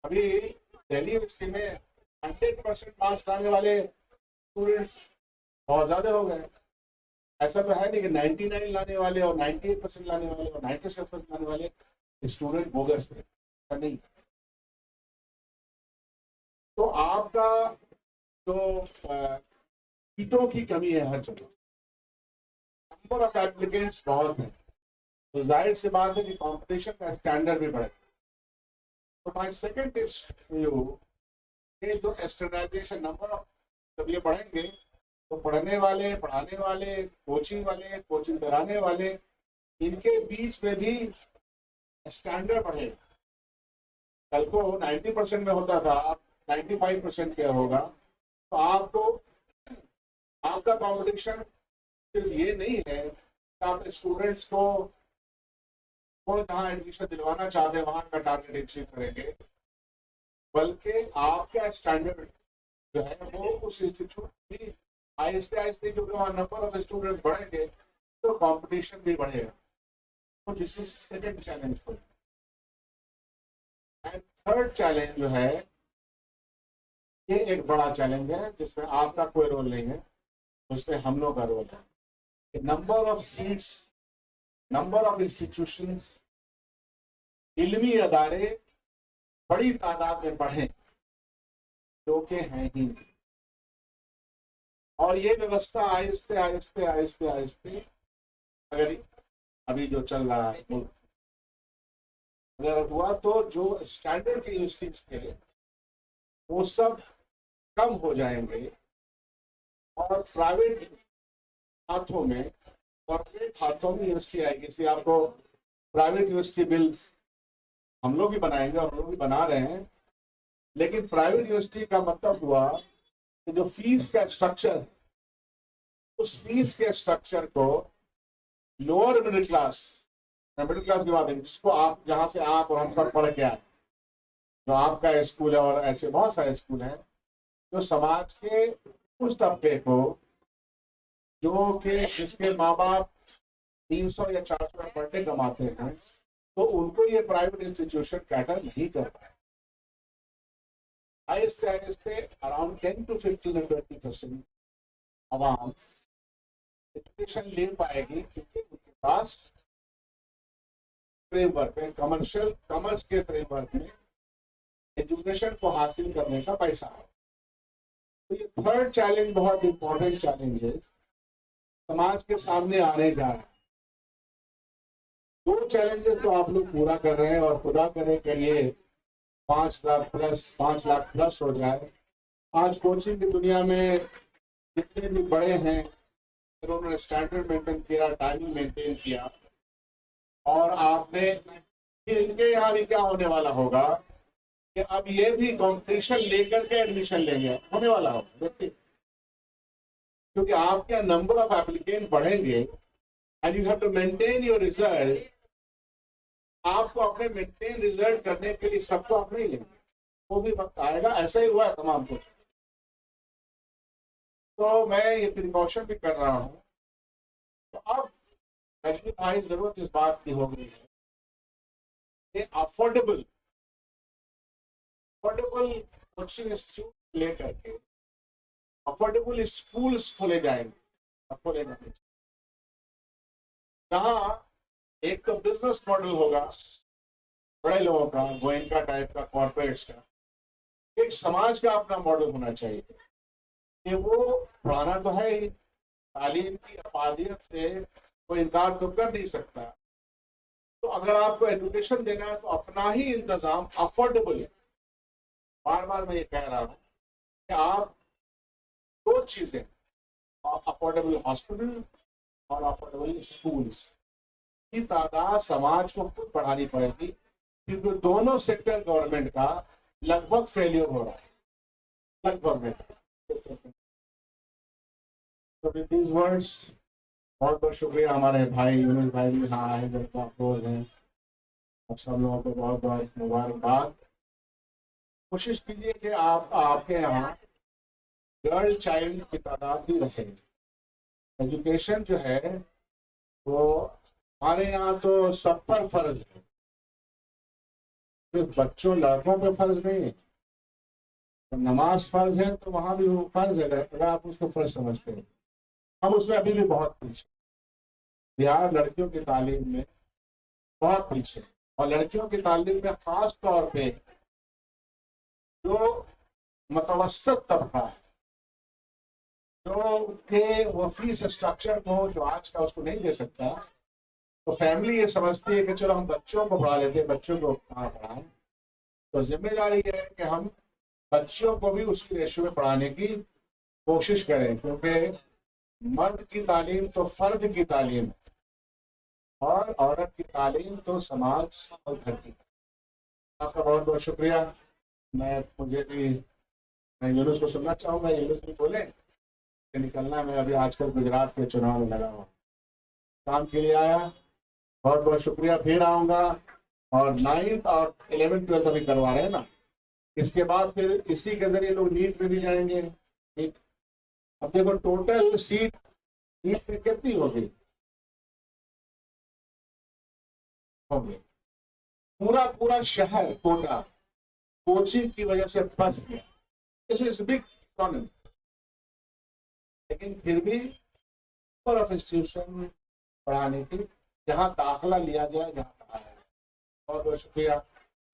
अभी दिल्ली यूनिवर्सिटी में 100% मार्क्स लाने वाले स्टूडेंट्स बहुत ज्यादा हो गए। ऐसा तो है नहीं कि 99 लाने वाले और 98% लाने वाले और 97% लाने वाले स्टूडेंट बोगस थे, ऐसा नहीं। तो आपका जो सीटों की कमी है हर जगह, नंबर ऑफ एप्लीकेंट्स बहुत हैं, तो जाहिर सी बात है कि कंपटीशन का स्टैंडर्ड भी बढ़ेगा। तो माय सेकंड टिप्स यू ये जो स्टैंडर्डाइजेशन नंबर ऑफ जब ये बढ़ेंगे तो पढ़ने वाले, पढ़ाने वाले, कोचिंग कराने वाले, इनके बीच में भी स्टैंडर्ड बढ़ेगा। कल को 90% में होता था, अब 95% क्या होगा। तो आपको आपका कंपटीशन सिर्फ ये नहीं है कि आप स्टूडेंट्स को वो जहाँ एडमिशन दिलवाना चाहते हैं वहां का टारगेट अचीव करेंगे, बल्कि आपका स्टैंडर्ड जो है वो उस इंस्टीट्यूट भी आहिस्ते आहिस्ते, क्योंकि वहाँ नंबर ऑफ स्टूडेंट्स बढ़ेंगे तो कंपटीशन भी बढ़ेगा। तो this is second challenge for you. And third challenge जो है ये एक बड़ा चैलेंज है जिसमें आपका कोई रोल नहीं है, उसमें हम लोग का रोल है। Number of seats, number of institutions, इल्मी अदारे बड़ी तादाद में बढ़े जो कि हैं ही नहीं। और ये व्यवस्था आहिस्ते आहिस्ते आहिस्ते आहिस्ते अगर अभी जो चल रहा है अगर हुआ तो जो स्टैंडर्ड के यूनिवर्सिटीज थे वो सब कम हो जाएंगे और प्राइवेट हाथों में, कॉर्पोरेट हाथों में यूनिवर्सिटी आएगी। इसलिए आपको प्राइवेट यूनिवर्सिटी बिल्स हम लोग भी बनाएंगे और हम लोग भी बना रहे हैं। लेकिन प्राइवेट यूनिवर्सिटी का मतलब हुआ कि जो फीस का स्ट्रक्चर है उस फीस के स्ट्रक्चर को लोअर मिडिल क्लास की बात है, जिसको आप जहाँ से आप और हम सब पढ़ के आए, जो आपका स्कूल है और ऐसे बहुत सारे स्कूल हैं जो समाज के उस तबके को जो कि जिसके माँ बाप 300 या 400 पर डे कमाते हैं, तो उनको ये प्राइवेट इंस्टीट्यूशन कैटर नहीं कर पाए। आहिस्ते आहिस्ते around 10 to 15 or 20% Awam education ले पाएगी क्योंकि उनके पास फ्रेमवर्क है, कॉमर्स के फ्रेमवर्क में एजुकेशन को हासिल करने का पैसा है। तो ये थर्ड चैलेंज बहुत इंपॉर्टेंट चैलेंज है, समाज के सामने आने जा रहा है। दो चैलेंजेस तो आप लोग पूरा कर रहे हैं और खुदा करे कि ये 5 लाख प्लस हो जाए। आज कोचिंग की दुनिया में जितने भी बड़े हैं उन्होंने स्टैंडर्ड मेंटेन किया, टाइमिंग मेंटेन किया, और आपने इनके यहाँ भी क्या होने वाला होगा कि अब ये भी कॉम्पिटिशन लेकर के एडमिशन लेंगे, होने वाला होगा। देखिए, क्योंकि आपके नंबर ऑफ एप्लीकेंट बढ़ेंगे and you have to maintain your result. आपको अपने मेंटेन रिजल्ट करने के लिए सबको आप नहीं लेंगे, वो भी वक्त आएगा। ऐसा ही हुआ है तमाम कुछ। तो मैं ये प्रिकॉशन भी कर रहा हूँ। तो अब रजनी भाई जरूरत इस बात की हो गई है कि अफोर्डेबल कोचिंग इंस्टीट्यूट लेकर के अफोर्डेबल स्कूल्स खोले जाएंगे, जहाँ एक तो बिजनेस मॉडल होगा बड़े लोगों का, गोयनका टाइप का, कॉर्पोरेट्स का। एक समाज का अपना मॉडल होना चाहिए कि वो पुराना तो है ही, तालीम की अफादियत से कोई इनकार तो कर नहीं सकता। तो अगर आपको एजुकेशन देना है तो अपना ही इंतजाम अफोर्डेबल है। बार बार मैं ये कह रहा हूँ कि आप दो चीजें, अफोर्डेबल हॉस्पिटल और अफोर्डेबल स्कूल्स की तादाद समाज को खुद बढ़ानी पड़ेगी, क्योंकि दोनों सेक्टर गवर्नमेंट का लगभग फेलियर हो रहा है, लगभग में। तो विद दीज वर्ड्स बहुत बहुत शुक्रिया। हमारे भाई यूनुस भाई भी यहाँ आए, जब अफरोज हैं, और सब लोगों को बहुत बहुत मुबारकबाद। कोशिश कीजिए कि आप आपके यहाँ गर्ल चाइल्ड की तादाद भी रहे। एजुकेशन जो है वो हमारे यहाँ तो सब पर फर्ज है, सिर्फ बच्चों लड़कों पे फर्ज नहीं है। तो नमाज फर्ज है तो वहां भी वो फर्ज है, अगर आप उसको फर्ज समझते हैं। हम उसमें अभी भी बहुत पीछे, बिहार लड़कियों की तालीम में बहुत पीछे, और लड़कियों की तालीम में खास तौर पे जो मतवसत तबका है, जो के वो फीस स्ट्रक्चर को जो आज का उसको नहीं दे सकता, तो फैमिली ये समझती है कि चलो हम बच्चों को पढ़ा लेते हैं, बच्चों को कहाँ पढ़ाएं। तो जिम्मेदारी है कि हम बच्चों को भी उसी रेशो में पढ़ाने की कोशिश करें, क्योंकि मर्द की तालीम तो फर्द की तालीम है और औरत की तालीम तो समाज और घर की। आपका बहुत बहुत शुक्रिया। मुझे भी, मैं यूनुस को सुनना चाहूँगा, यूनुस भी बोले कि निकलना, मैं अभी आजकल गुजरात के चुनाव में लगा हुआ, काम के लिए आया। बहुत बहुत शुक्रिया, फिर आऊँगा। और 9th और 11th 12th अभी करवा रहे हैं ना, इसके बाद फिर इसी के जरिए लोग नीट में भी जाएंगे। ठीक, अब देखो टोटल सीट नीट में कितनी होगी, पूरा पूरा शहर कोटा कोचिंग की वजह से फंस गया। इस बिग इकोनॉमी, लेकिन फिर भी ऑफ इंस्टीट्यूशन पढ़ाने की, जहाँ दाखिला लिया जाए, जहाँ पढ़ाया जाए। बहुत बहुत शुक्रिया,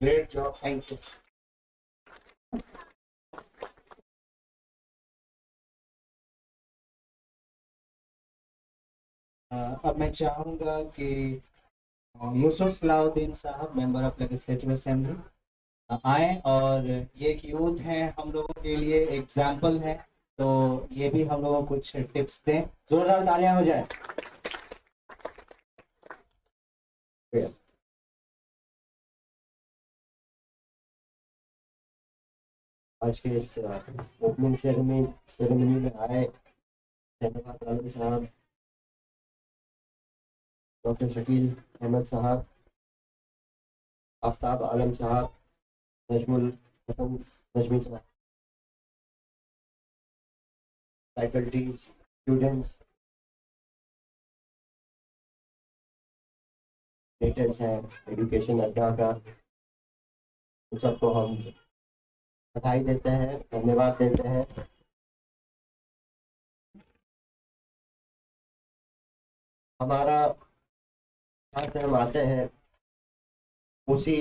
ग्रेट जॉब, थैंक यू। अब मैं चाहूँगा कि यूसुफ सलाउद्दीन साहब, मेंबर ऑफ लेजिस्लेटिव असेंबली, आए, और ये एक यूथ है, हम लोगों के लिए एग्जाम्पल है, तो ये भी हम लोगों को कुछ टिप्स दें। जोरदार तालियां हो जाए। आज के इस ओपनिंग सेरेमनी में आए शहनवाज आलम साहब, डॉक्टर शकील अहमद साहब, आफ्ताब आलम साहब, नजमुल हसन नजमी साहब, फैकल्टी, स्टूडेंट्स, लेटर्स हैं एजुकेशन अड्डा का, उन सबको हम बधाई देते हैं, धन्यवाद देते हैं। हमारा जहाँ से हम आते हैं उसी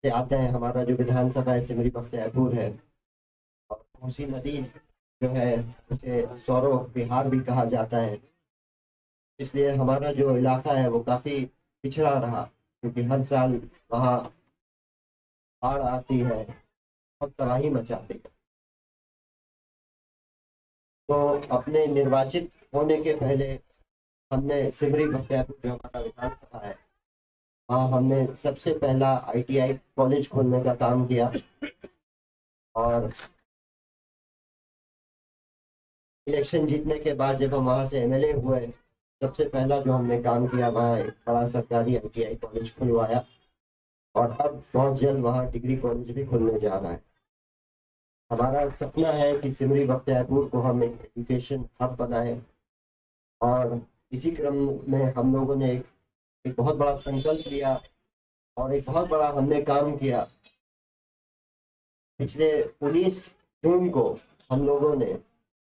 से आते हैं, हमारा जो विधानसभा है सिमरी बख्तियारपुर है, और कोसी नदी जो है उसे सौरो बिहार भी कहा जाता है। इसलिए हमारा जो इलाका है वो काफ़ी पिछड़ा रहा, क्योंकि हर साल वहाँ बाढ़ आती है और तबाही मचाती है। तो अपने निर्वाचित होने के पहले हमने सिमरी बख्तियारपुर जो हमारा विधानसभा है, वहाँ हमने सबसे पहला ITI कॉलेज खोलने का काम किया, और इलेक्शन जीतने के बाद जब हम वहाँ से MLA हुए, सबसे पहला जो हमने काम किया वहाँ एक बड़ा सरकारी ITI कॉलेज खुलवाया, और अब बहुत जल्द वहाँ डिग्री कॉलेज भी खुलने जा रहा है। हमारा सपना है कि सिमरी बख्तियारपुर को हम एक एजुकेशन हब बनाएं, और इसी क्रम में हम लोगों ने एक बहुत बड़ा संकल्प लिया और एक बहुत बड़ा हमने काम किया। पिछले 19 जून को हम लोगों ने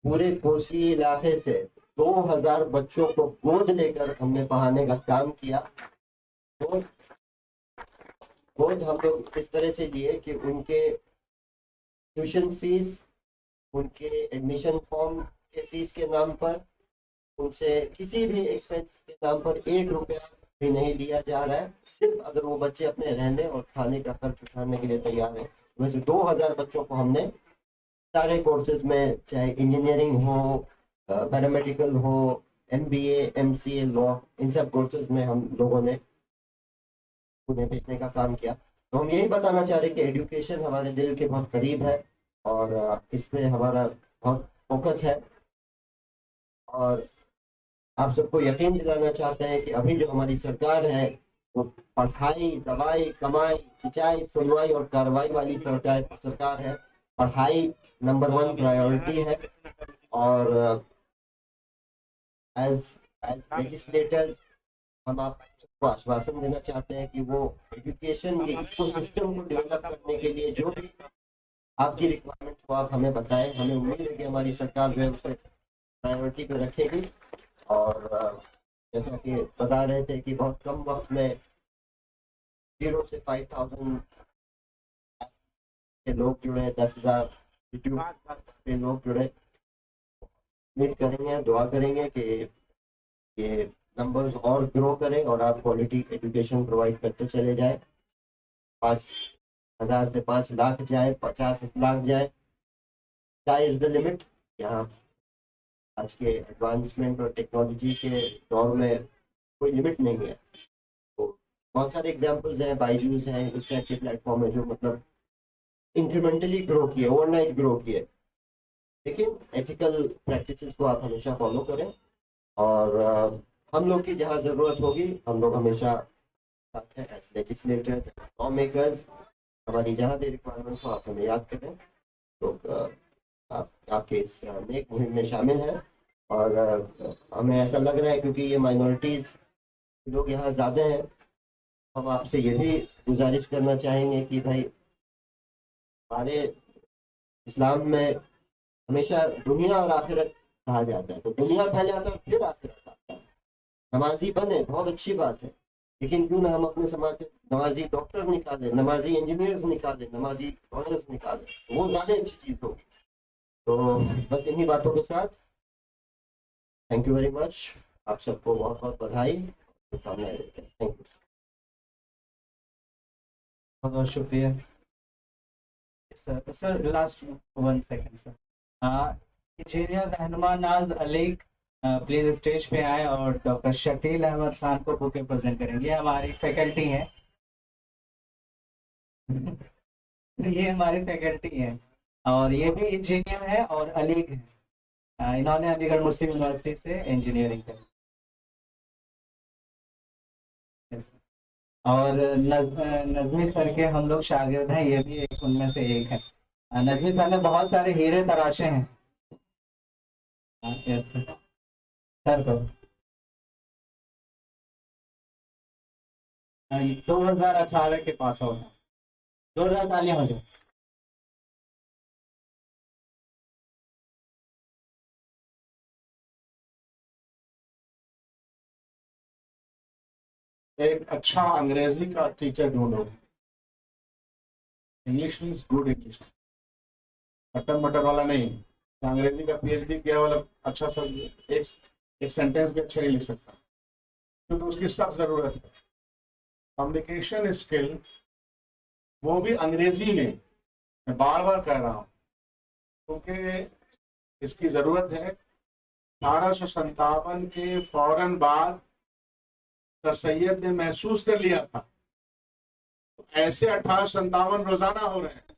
पूरे कोसी इलाके से 2000 बच्चों को गोद लेकर हमने पढ़ाने का काम किया। गोद हम लोग इस तरह से लिए कि उनके ट्यूशन फीस, उनके एडमिशन फॉर्म के फीस के नाम पर उनसे किसी भी एक्सपेंस के नाम पर 1 रुपया भी नहीं लिया जा रहा है। सिर्फ अगर वो बच्चे अपने रहने और खाने का खर्च उठाने के लिए तैयार हैं। वैसे 2000 बच्चों को हमने सारे कोर्सेज में, चाहे इंजीनियरिंग हो, पैरामेडिकल हो, MBA, MCA, लॉ, इन सब कोर्सेज में हम लोगों ने उन्हें भेजने का काम किया। तो हम यही बताना चाह रहे हैं कि एजुकेशन हमारे दिल के बहुत करीब है और इसमें हमारा बहुत फोकस है। और आप सबको यकीन दिलाना चाहते हैं कि अभी जो हमारी सरकार है वो पढ़ाई, दवाई, कमाई, सिंचाई, सुनवाई और कार्रवाई वाली सरकार है। पढ़ाई नंबर 1 प्रायोरिटी है। और एज लेजिस्लेटर्स हम आप सबको आश्वासन देना चाहते हैं कि वो एजुकेशन के इकोसिस्टम को डेवलप करने के लिए जो भी आपकी रिक्वायरमेंट हो आप हमें बताएं। हमें उम्मीद है कि हमारी सरकार जो है उसे प्रायोरिटी पे रखेगी। और जैसा कि बता रहे थे कि बहुत कम वक्त में 0 से 5000 के लोग जुड़े, 10,000 यूट्यूब पे लोग जुड़े। उम्मीद करेंगे, दुआ करेंगे कि ये नंबर्स और ग्रो करें और आप क्वालिटी एजुकेशन प्रोवाइड करते चले जाए। 5,000 से 5 लाख जाए, 50 लाख जाए, स्काई इज द लिमिट। यहाँ आज के एडवांसमेंट और टेक्नोलॉजी के दौर में कोई लिमिट नहीं है। तो बहुत सारे एग्जांपल्स हैं, बायजूस हैं, इस टाइप के प्लेटफॉर्म है जो मतलब इंक्रीमेंटली ग्रो किए, ओवरनाइट ग्रो किए। लेकिन एथिकल प्रैक्टिसेस को आप हमेशा फॉलो करें और हम लोग की जहाँ ज़रूरत होगी हम लोग हमेशा साथ हैं एज लेजिस्लेटर्स, लॉ मेकर्स। हमारी जहाँ भी रिक्वायरमेंट हो आप हमें याद करें। तो आपके इस नेक मुहिम में शामिल हैं। और हमें ऐसा लग रहा है क्योंकि ये माइनॉरिटीज़ लोग यहाँ ज़्यादा हैं, हम आपसे ये भी गुजारिश करना चाहेंगे कि भाई हमारे इस्लाम में हमेशा दुनिया और आखिरत कहा जाता है। तो दुनिया पहले आता है फिर आखिरत आता है। नमाजी बने बहुत अच्छी बात है, लेकिन क्यों ना हम अपने समाज से नमाजी डॉक्टर निकालें, नमाजी इंजीनियर्स निकालें, नमाजी डॉक्टर्स निकालें, तो वो ज़्यादा अच्छी चीज़ होगी। तो बस इन्हीं बातों के साथ थैंक यू वेरी मच। आप सबको बहुत बहुत बधाई, शुभकामनाएं देते हैं। Thank you. बहुत बहुत शुक्रिया sir. Sir last 1 second sir. Engineer रहनुमा नाज अलीक प्लीज स्टेज पे आए और डॉक्टर शकील अहमद खान को बुके प्रेजेंट करेंगे। ये हमारी फैकल्टी है ये हमारी फैकल्टी है और ये भी इंजीनियर है और अलीग है। इन्होंने अलीगढ़ मुस्लिम यूनिवर्सिटी से इंजीनियरिंग करी। और नजमी सर के हम लोग शागिर्द हैं, ये भी एक उनमें से एक है। नजमी सर ने बहुत सारे हीरे तराशे हैं। यस सर को 2018 के पास आउट है। 2000 तालियां हो जाए। एक अच्छा अंग्रेजी का टीचर ढूंढो। English means good English, butter मटर वाला नहीं। अंग्रेजी का PhD किया वाला अच्छा सब एक सेंटेंस भी अच्छा नहीं लिख सकता, क्योंकि उसकी सब जरूरत है। कम्युनिकेशन स्किल वो भी अंग्रेजी में, मैं बार बार कह रहा हूँ, क्योंकि इसकी जरूरत है। 1857 के फौरन बाद सर सैयद ने महसूस कर लिया था, तो ऐसे 1857 रोजाना हो रहे हैं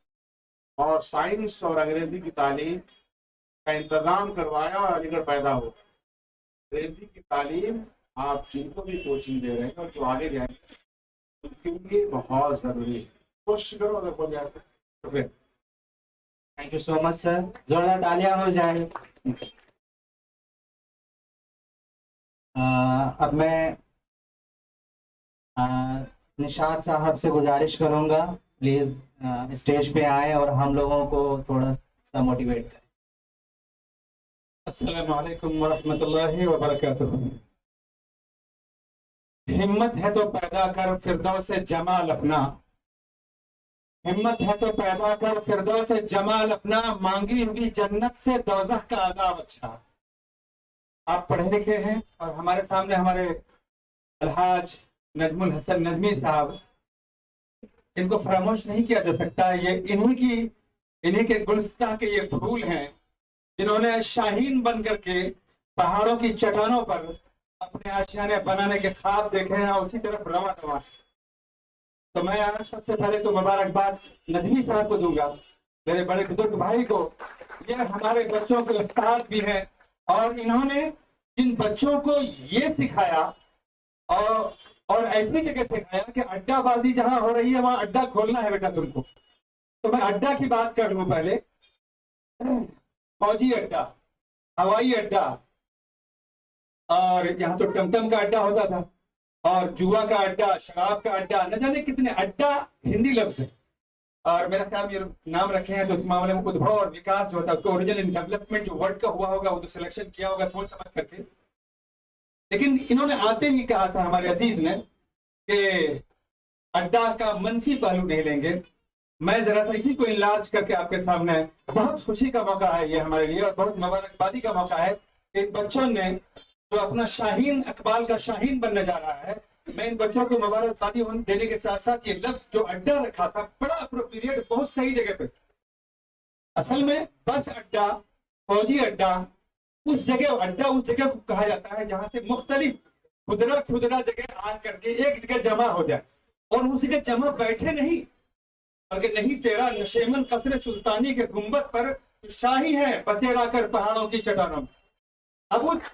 और साइंस और अंग्रेजी की तालीम का इंतजाम करवाया और अलीगढ़ पैदा हो। अंग्रेजी की तालीम आप जिनको भी कोचिंग दे रहे हैं और जो आगे जाएंगे उनके लिए बहुत जरूरी है। कोशिश करो अगर हो जाए तो फिर। Thank you so much sir, जोरदार तालियां हो जाए। अब मैं निशाद साहब से गुजारिश करूंगा प्लीज स्टेज पे आए और हम लोगों को थोड़ा सा मोटिवेट करें। अस्सलामु अलैकुम वरहमतुल्लाहि वबरकातुहू। हिम्मत है तो पैदा कर फिरदौस से जमाल अपना, हिम्मत है तो पैदा कर फिरदौस से जमाल अपना, मांगी हुई जन्नत से दोज़ख का अज़ाब अच्छा। आप पढ़े लिखे हैं और हमारे सामने हमारे अलहाज नजमुल हसन नजमी साहब, इनको फरामोश नहीं किया जा सकता। ये इन्हीं के गुलस्ता के ये फूल हैं जिन्होंने शाहीन बन करके पहाड़ों की चट्टानों पर अपने आशियाने बनाने के ख्वाब देखे हैं और उसी तरफ रवा दवा। तो मैं आज सबसे पहले तो मुबारकबाद नजमी साहब को दूंगा, मेरे बड़े बुजुर्ग भाई को। ये हमारे बच्चों के उस्ताद भी हैं और इन्होंने जिन बच्चों को ये सिखाया और ऐसी जगह सिखाया कि अड्डाबाजी जहां हो रही है वहां अड्डा खोलना है बेटा तुमको। तो मैं अड्डा की बात कर लूं पहले। फौजी अड्डा, हवाई अड्डा, और यहाँ तो टमटम का अड्डा होता था, और जुआ का अड्डा, शराब का अड्डा, न जाने कितने अड्डा हिंदी लफ्ज है। और मेरा ख्याल ये नाम रखे हैं तो उस मामले में उद्भव और विकास जो होता है उसको ओरिजिनल इन डेवलपमेंट जो वर्ड का हुआ होगा वो तो सिलेक्शन किया होगा सोच समझ करके। लेकिन इन्होंने आते ही कहा था हमारे अजीज ने कि अड्डा का मनफी पहलू नहीं लेंगे। मैं जरा सा इसी को इनलार्ज करके आपके सामने, बहुत खुशी का मौका है ये हमारे लिए और बहुत मुबारकबादी का मौका है। इन बच्चों ने जो अपना शाहीन, अकबाल का शाहीन बनने जा रहा है, मैं इन बच्चों को मुबारकबादी देने के साथ साथ ये लफ्ज जो अड्डा रखा था बड़ा अप्रोप्रिएट, बहुत सही जगह पे। असल में बस अड्डा, फौजी अड्डा, उस जगह को कहा जाता है जहां से मुख्तलिफ खुदरा जगह आ करके एक जगह जमा हो जाए और उस जगह जमा बैठे नहीं, बल्कि नहीं तेरा नशेमन कसरे सुल्तानी के गुंबद पर शाही है बसेरा कर पहाड़ों की चट्टानों में। अब उस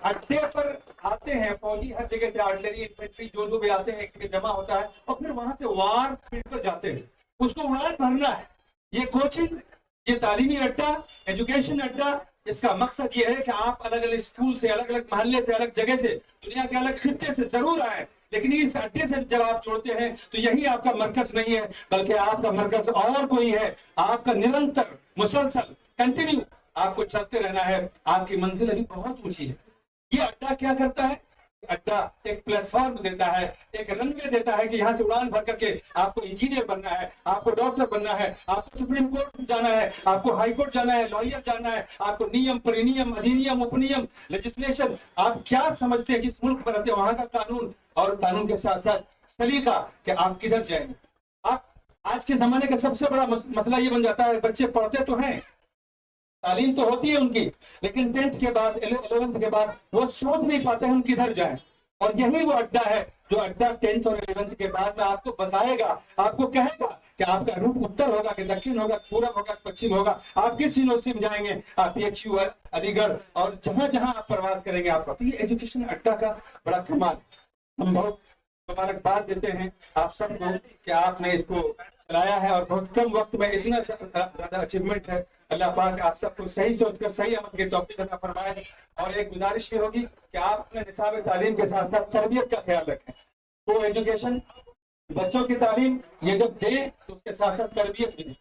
अड्डे पर आते हैं फौजी, हर जगह से आर्टिलरी, इन्फेंट्री जो भी आते हैं एक जगह जमा होता है और फिर वहां से वार फील्ड पर जाते हैं, उसको उड़ान भरना है। ये कोचिंग, ये तालीमी अड्डा, एजुकेशन अड्डा, इसका मकसद ये है कि आप अलग अलग स्कूल से, अलग अलग मोहल्ले से, अलग जगह से, दुनिया के अलग खित्ते से जरूर आए, लेकिन इस अड्डे से जब आप जोड़ते हैं तो यही आपका मरकज नहीं है, बल्कि आपका मरकज और कोई है। आपका निरंतर, मुसलसल, कंटिन्यू आपको चलते रहना है। आपकी मंजिल अभी बहुत ऊंची है। ये अड्डा क्या करता है? अड्डा एक प्लेटफॉर्म देता है, एक रनवे देता है कि यहाँ से उड़ान भर करके आपको इंजीनियर बनना है, आपको डॉक्टर बनना है, आपको सुप्रीम कोर्ट जाना है, आपको हाई कोर्ट जाना है, लॉयर जाना है, आपको नियम, परिनियम, अधिनियम, उपनियम, लेजिस्लेशन, आप क्या समझते हैं जिस मुल्क में रहते हैं वहां का कानून, और कानून के साथ साथ सलीका कि आप किधर जाएंगे। आप आज के जमाने का सबसे बड़ा मसला ये बन जाता है, बच्चे पढ़ते तो हैं, तालीम तो होती है उनकी, लेकिन 10th के बाद, 11th के बाद वो सोच नहीं पाते हम किधर जाएं। और यही वो अड्डा है जो अड्डा 10th और 11th के बाद में आपको बताएगा, आपको कहेगा कि आपका रूट उत्तर होगा कि दक्षिण होगा, पूरब होगा, पश्चिम होगा, आप किस यूनिवर्सिटी में जाएंगे, आप PHU, अलीगढ़, और जहां जहां आप प्रवास करेंगे आपका। तो ये एजुकेशन अड्डा का बड़ा कमाल। हम बहुत मुबारकबाद देते हैं आप सबको कि आपने इसको चलाया है और बहुत कम वक्त में इतना ज्यादा अचीवमेंट है। अल्लाह पाक आप सबको सही सोचकर सही अमल की तौफीक अता फरमाए। और एक गुजारिश ये होगी कि आप अपने निसाब तालीम के साथ साथ तरबियत का ख्याल रखें। तो एजुकेशन, बच्चों की तालीम ये जब दें तो उसके साथ साथ तरबियत भी दें।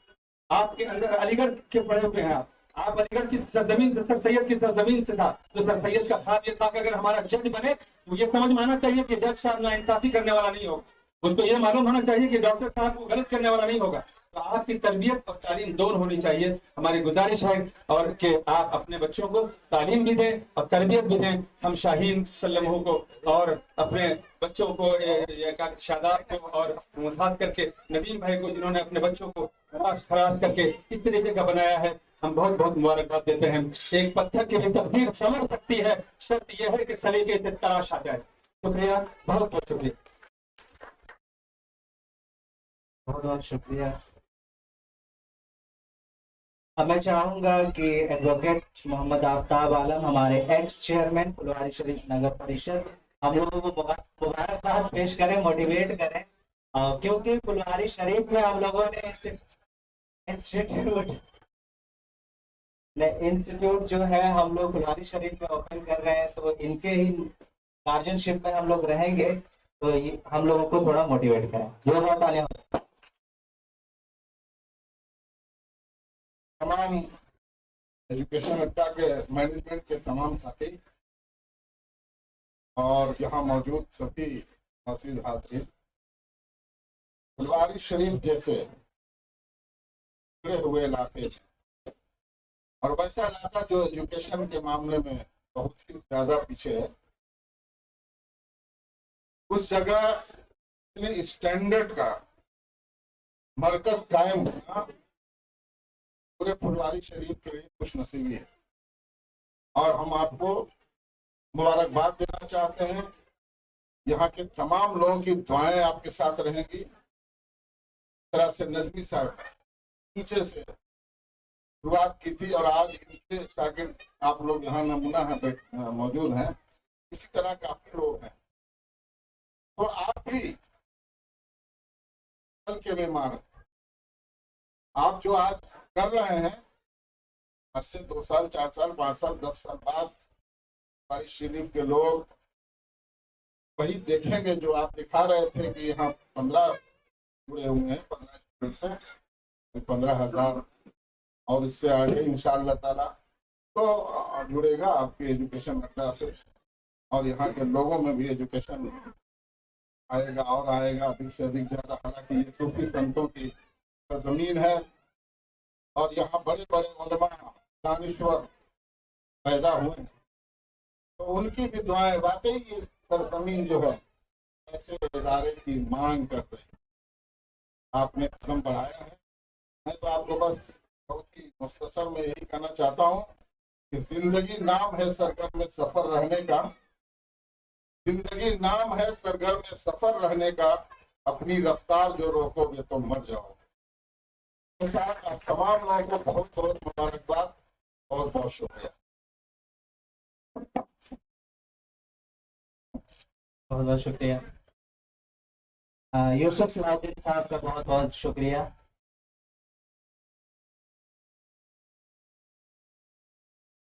आपके अंदर अलीगढ़ के पढ़े हुए हैं आप अलीगढ़ की सरजमीन से, सर सैयद की सरजमीन से था, तो सर सैयद का ख्वाब ये था कि अगर हमारा जज बने तो ये समझ में आना चाहिए कि जज साहब नाइंसाफी करने वाला नहीं होगा, उसको ये मालूम होना चाहिए कि डॉक्टर साहब को गलत करने वाला नहीं होगा। तो आपकी तरबियत और तालीम दोनों होनी चाहिए। हमारी गुजारिश है और कि आप अपने बच्चों को तालीम भी दें और तरबियत भी दें। हम शाहीन सल्लल्लाहु को और अपने बच्चों को, शादाब को, और खास करके नदीम भाई को जिन्होंने अपने बच्चों को खराश करके इस तरीके का बनाया है, हम बहुत बहुत मुबारकबाद देते हैं। एक पत्थर की भी तकदीर संवर सकती है, शर्त यह है कि सलीके से तराश आ जाए। शुक्रिया, बहुत बहुत शुक्रिया। बहुत बहुत शुक्रिया। अब मैं चाहूंगा कि एडवोकेट मोहम्मद आफ्ताब आलम, हमारे एक्स चेयरमैन फुलवारी शरीफ नगर परिषद, हम लोगों को मुबारकबाद पेश करें, मोटिवेट करें, क्योंकि फुलवारी शरीफ में हम लोगों ने इंस्टीट्यूट जो है हम लोग फुलवारी शरीफ में ओपन कर रहे हैं, तो इनके ही गार्जियनशिप में हम लोग रहेंगे, तो हम लोगों को थोड़ा मोटिवेट करें। जोरदार तालियां। तमाम एजुकेशन अड्डा के मैनेजमेंट के तमाम साथी और यहाँ मौजूद सभी अजीज हाज़रीन, फुलवारी शरीफ जैसे जुड़े हुए इलाके और वैसा इलाका जो एजुकेशन के मामले में बहुत ही ज्यादा पीछे है। उस जगह इतने स्टैंडर्ड का मरकज कायम होना पूरे फुलवारी शरीफ के लिए खुश नसीबी है, और हम आपको मुबारकबाद देना चाहते हैं। यहाँ के तमाम लोगों की दुआएं आपके साथ रहेंगी। इस तरह से नजमी साहब पीछे से शुरुआत की थी और आज इनके शागिर्द आप लोग यहाँ नमूना है मौजूद हैं, इसी तरह काफी लोग हैं। तो आप भी कल के मेहमान हैं। आप जो आज कर रहे हैं, आज से 2 साल 4 साल 5 साल 10 साल बाद हमारी शरीफ के लोग वही देखेंगे जो आप दिखा रहे थे कि यहाँ 15 जुड़े हुए हैं, 15 स्टूडेंट से 15,000 और इससे आगे इंशाअल्लाह ताला तो जुड़ेगा आपके एजुकेशन अड्डा से, और यहाँ के लोगों में भी एजुकेशन आएगा और आएगा अधिक से अधिक ज्यादा। हालांकि ये सूफी संतों की जमीन है और यहाँ बड़े बड़े उलमा दानिश्वर पैदा हुए हैं, तो उनकी भी दुआएं, वाकई ये सरजमीन जो है ऐसे इदारे की मांग कर रही है। आपने कदम बढ़ाया है। मैं तो आपको बस बहुत ही मुख्तसर में यही कहना चाहता हूँ कि जिंदगी नाम है सरगर्म में सफर रहने का, जिंदगी नाम है सरगर्म में सफर रहने का, अपनी रफ्तार जो रोकोगे तो मर जाओगे। तो साहब आप तमाम लोगों को बहुत बहुत मुबारकबाद, बहुत बहुत शुक्रिया। बहुत बहुत शुक्रिया। यूसुफ सलाउद्दीन साहब का बहुत बहुत शुक्रिया।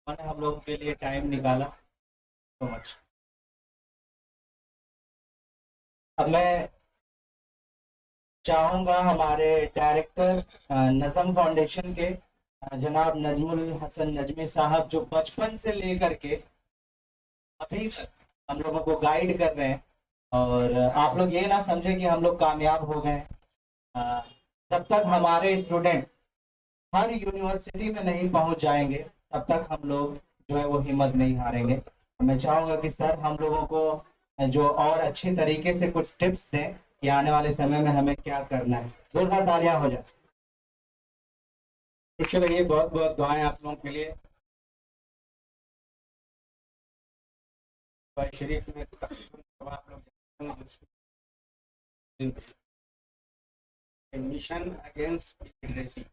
उन्होंने हम लोगों के लिए टाइम निकाला, सो मच। अब मैं चाहूंगा हमारे डायरेक्टर नज़म फाउंडेशन के जनाब नजमुल हसन नजमी साहब, जो बचपन से लेकर के अभी तक हम लोगों को गाइड कर रहे हैं, और आप लोग ये ना समझे कि हम लोग कामयाब हो गए। तब तक हमारे स्टूडेंट हर यूनिवर्सिटी में नहीं पहुंच जाएंगे, तब तक हम लोग जो है वो हिम्मत नहीं हारेंगे। मैं चाहूंगा कि सर हम लोगों को जो और अच्छे तरीके से कुछ टिप्स दें कि आने वाले समय में हमें क्या करना है। जोरदार तालियां हो जाए। खुश रहिए, बहुत बहुत दुआएं आप लोगों के लिए। शरीफ में आप लोग मिशन अगेंस्ट इलिटरेसी,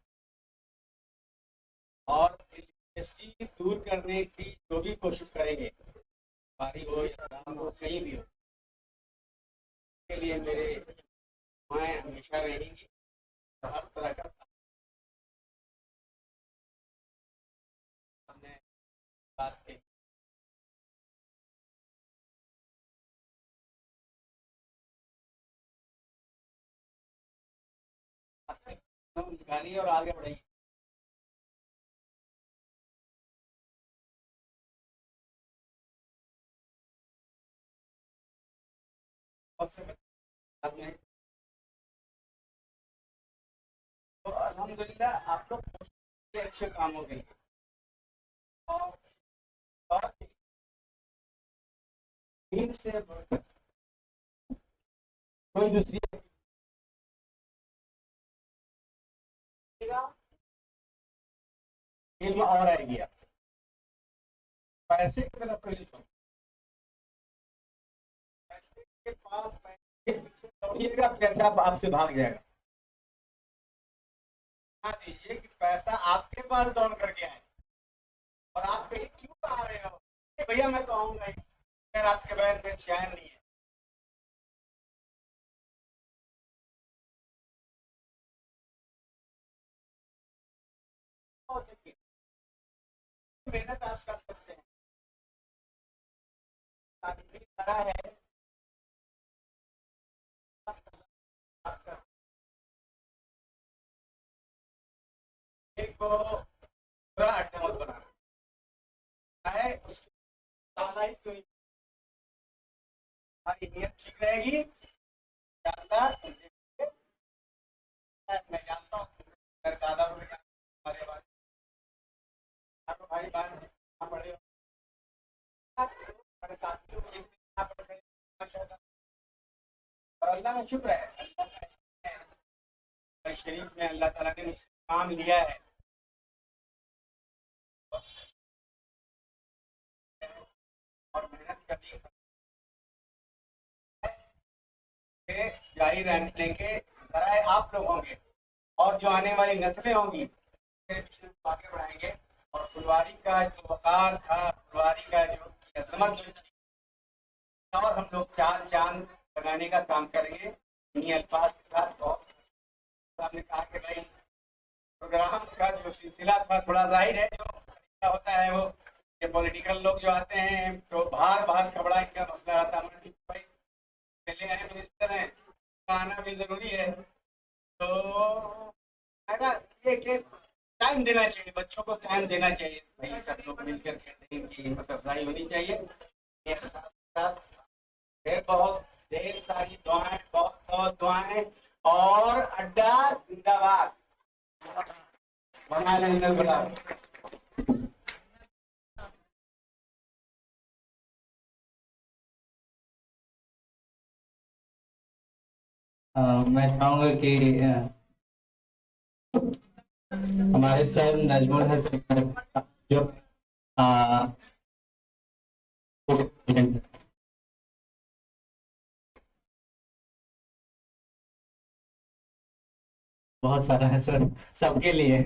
और इलिटरेसी दूर करने की जो भी कोशिश करेंगे, बारी हो या काम हो, कहीं भी हो, के लिए मेरे दुआएं हमेशा रहेंगी। हर तरह का हमने बात की। निकालिए और आगे बढ़ाइए। तो अल्हम्दुलिल्लाह आप लोग अच्छे कामों के लिए और टीम से कोई दूसरी इल्म और आएगी। आप पैसे की तरफ करिए, पैसे के पास दौड़िएगा, पैसा आपसे भाग जाएगा। दीजिए कि पैसा आपके पास दौड़ करके आए, और आप कहीं क्यों आ रहे हो? भैया मैं तो आऊंगा ही, रात के बैठ में चैन नहीं है। मेहनत आप कर सकते हैं, है को पूरा अड्डा मत बनाना है, उसकी हमारी नीयत ठीक रहेगी। मैं जानता हूँ हमारे भाई बहन पड़े अल्लाह का शुक्र है, अल्लाह का शरीफ में अल्लाह ताला ने मुझसे काम लिया है और मेहनत करनी के जारी रहने के जराए आप लोग होंगे और जो आने वाली नस्लें होंगी आगे बढ़ाएंगे। और फुलवारी का जो वकार था, फुलवारी का जो अजमत जो थी, और हम लोग चार चांद लगाने का काम करेंगे इन्हीं अल्फाज के साथ। और आपने कहा कि भाई प्रोग्राम का जो सिलसिला था थोड़ा जाहिर है, जो तरीका होता है वो ये पॉलिटिकल लोग जो आते हैं तो भाग भाग का बड़ा इनका मसला आता है। भाई चले आए मिनिस्टर हैं, आना भी जरूरी है, तो है ना, ये टाइम देना चाहिए, बच्चों को टाइम देना चाहिए भाई, सब लोग मिलकर के इनकी हिम्मत अफजाई होनी चाहिए। बहुत ढेर सारी दुआएं, बहुत बहुत दुआएं, और अड्डा जिंदाबाद, बनाए रहेंगे बड़ा। मैं चाहूंगा कि हमारे सर नजमुल हसन जो बहुत सारा है सर सबके लिए,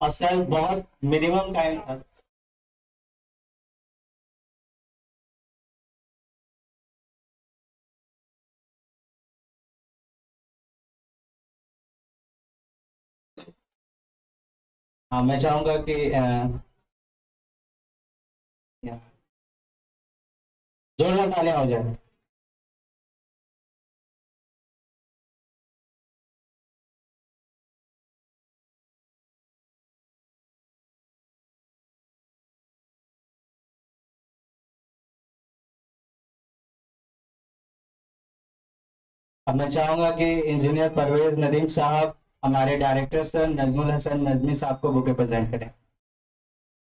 और सर बहुत मिनिमम टाइम था। हाँ, मैं चाहूंगा कि जोरदार तालियां हो जाए। अब मैं चाहूंगा कि इंजीनियर परवेज नदीम साहब हमारे डायरेक्टर सर नजमुल हसन नजमी साहब को बुके प्रेजेंट करें।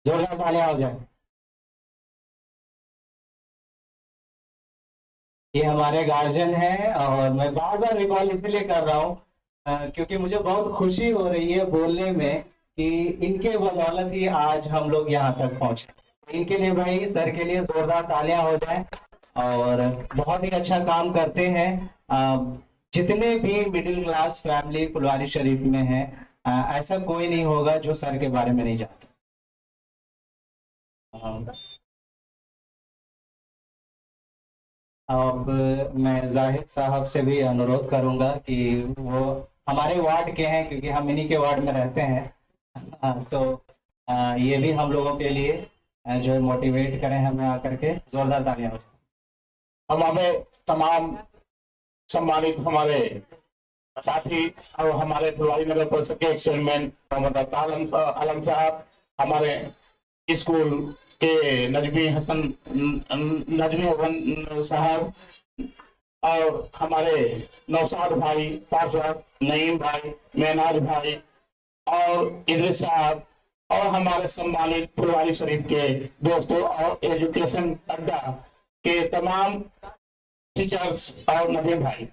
जोरदार तालियां हो जाए। ये हमारे गार्जियन हैं, और मैं बार बार रिकॉल इसलिए कर रहा हूँ क्योंकि मुझे बहुत खुशी हो रही है बोलने में कि इनके बदौलत ही आज हम लोग यहाँ तक पहुंचे। इनके लिए भाई, सर के लिए जोरदार तालियां हो जाए। और बहुत ही अच्छा काम करते हैं। जितने भी middle class family Phulwari Sharif में है, ऐसा कोई नहीं होगा जो सर के बारे में नहीं जानता। अब मैं जाहिद साहब से भी अनुरोध करूंगा कि वो हमारे वार्ड के हैं, क्योंकि हम इन्हीं के वार्ड में रहते हैं, तो ये भी हम लोगों के लिए जो मोटिवेट करें हमें आकर के। जोरदार तालियां हो। हमारे तमाम सम्मानित हमारे साथी और हमारे फुलवारी नगर परिषद के चेयरमैन मोहम्मद आलम साहब, हमारे स्कूल के नजमी हसन साहब, और हमारे नौसाद भाई, पार्षद नईम भाई, मेनाज भाई और इद्रिस साहब, और हमारे सम्मानित फुलवारी शरीफ के दोस्तों और एजुकेशन अड्डा के तमाम टीचर्स और नदीम भाई।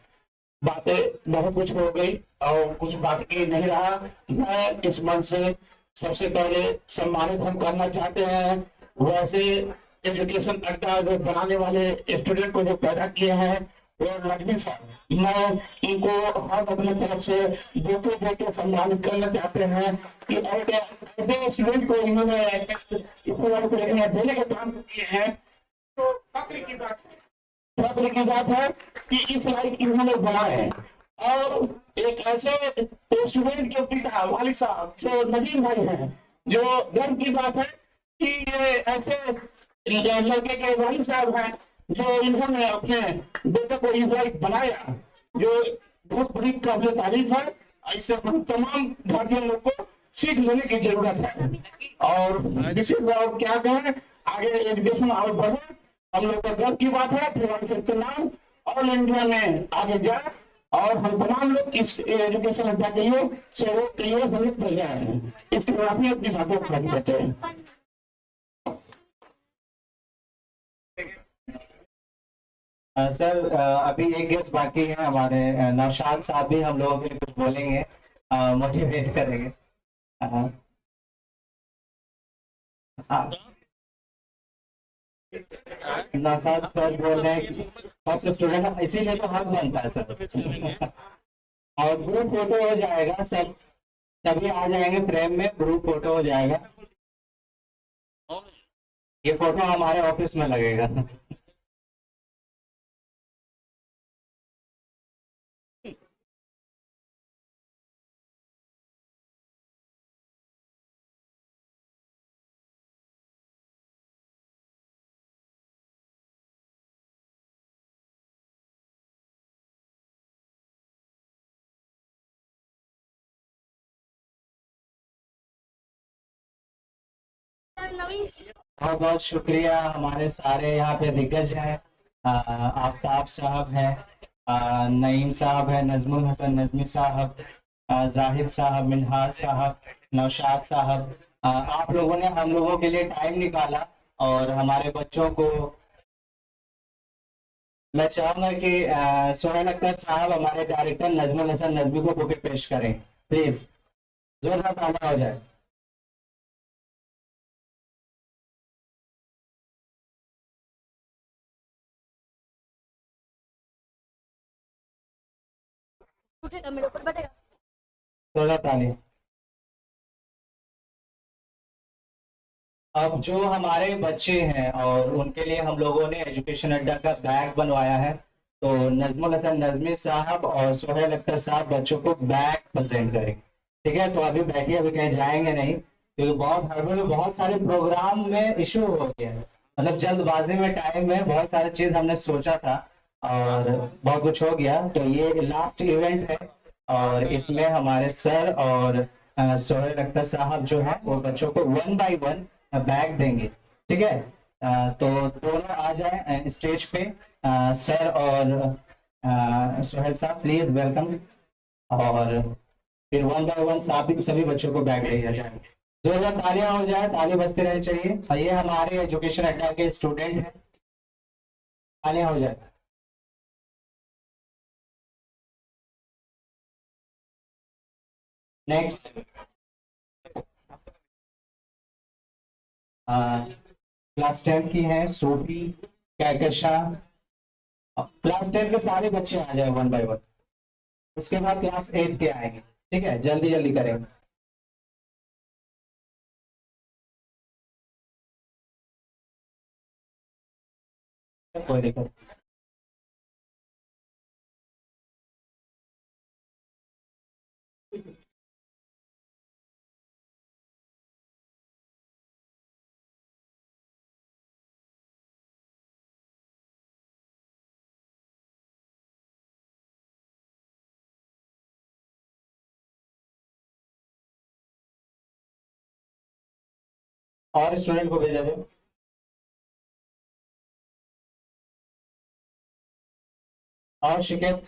बातें बहुत कुछ हो गई और कुछ बाकी नहीं रहा। मैं इस मंच से सबसे पहले सम्मानित हम करना चाहते हैं वैसे एजुकेशन अड्डा जो बनाने वाले स्टूडेंट को जो पैदा किए हैं वो नदमी साहब। मैं इनको हम अपने तरफ से बुके दे के सम्मानित करना चाहते हैं कि ऐसे स्टूडेंट को इन्होंने देने का काम किए हैं। तो फक्र की बात है कि इस लायक इन्होंने बनाए हैं। और एक ऐसे स्टूडेंट के पिता वाली साहब जो नदीम भाई हैं, जो गर्व की बात है कि ये ऐसे लड़के के वाली साहब हैं जो इन्होंने अपने बेटे को इस लायक बनाया, जो बहुत बड़ी काबिल तारीफ है। ऐसे हम तमाम गार्जियन लोग को सीख लेने की जरूरत है। और विशेष क्या कहें, आगे एजुकेशन और बढ़े, हम लोग का गर्व की बात है। फुलवारी शरीफ के नाम ऑल इंडिया में आगे जाए, और हम तमाम लोग इस एजुकेशन अड्डा के लिए सहयोग के लिए हम लोग तैयार हैं। इसके बाद ही अपनी बातों को आगे बढ़ते हैं। सर अभी एक गेस्ट बाकी है हमारे, नौशाद साहब भी हम लोगों के लिए कुछ बोलेंगे, मोटिवेट करेंगे। अ, हाँ, नौशाद सर बोल रहे हैं कि फर्स्ट स्टूडेंट है, इसीलिए तो हक बनता है सर। और ग्रुप फोटो हो जाएगा, सब सभी आ जाएंगे फ्रेम में, ग्रुप फोटो हो जाएगा। ये फोटो हमारे ऑफिस में लगेगा। बहुत बहुत शुक्रिया, हमारे सारे यहाँ पे दिग्गज हैं। आफ्ताब साहब हैं, नईम साहब हैं, नजमुल हसन नजमी साहब, जाहिद साहब, मिनहाज साहब, नौशाद साहब, आप लोगों ने हम लोगों के लिए टाइम निकाला और हमारे बच्चों को। मैं चाहूंगा कि सोहेल अख्तर साहब हमारे डायरेक्टर नजमुल हसन नजमी को बुके पेश करें, प्लीज जोरदार तालियां हो जाए। उठेगा मेरे ऊपर बैठेगा। जोरदार तालियां। अब जो हमारे बच्चे हैं और उनके लिए हम लोगों ने एजुकेशन अड्डा का बैग बनवाया है, तो नजमुल हसन नजमी साहब और सोहेल अख्तर साहब बच्चों को बैग प्रेजेंट करेंगे। ठीक है, तो अभी बैठिए, अभी कहीं जाएंगे नहीं, क्योंकि बहुत हड़बड़ में बहुत सारे प्रोग्राम में इशू हो गया है, मतलब जल्दबाजी में टाइम में बहुत सारी चीज हमने सोचा था और बहुत कुछ हो गया। तो ये लास्ट इवेंट है और इसमें हमारे सर और सोहेल अख्तर साहब जो है वो बच्चों को 1 बाय 1 बैग देंगे। ठीक है, तो दोनों आ जाए स्टेज पे, सर और सोहेल साहब, प्लीज वेलकम। और फिर 1 बाय 1 साहब सभी बच्चों को बैग दिया जाएंगे। 2000 तालियां हो जाए, ताली बजते रहनी चाहिए। और ये हमारे एजुकेशन अड्डा के स्टूडेंट हैं, तालियां हो जाए। नेक्स्ट क्लास 10 की है सोफी कहकशां। क्लास 10 के सारे बच्चे आ जाए 1 बाय 1, उसके बाद क्लास 8 के आएंगे। ठीक है, जल्दी जल्दी करेंगे। कोई दिक्कत। और स्टूडेंट को भेजा जाए। और शिकायत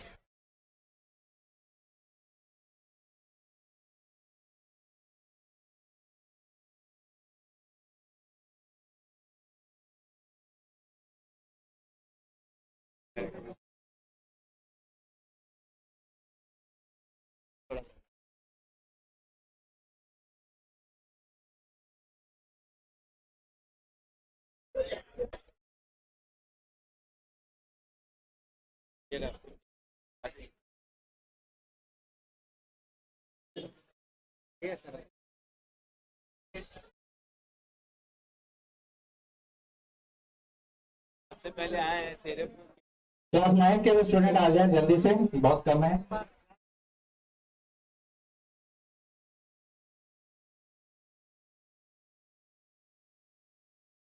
सबसे पहले आए हैं तेरे। क्लास 9 के स्टूडेंट आ जाए जल्दी से, बहुत कम है।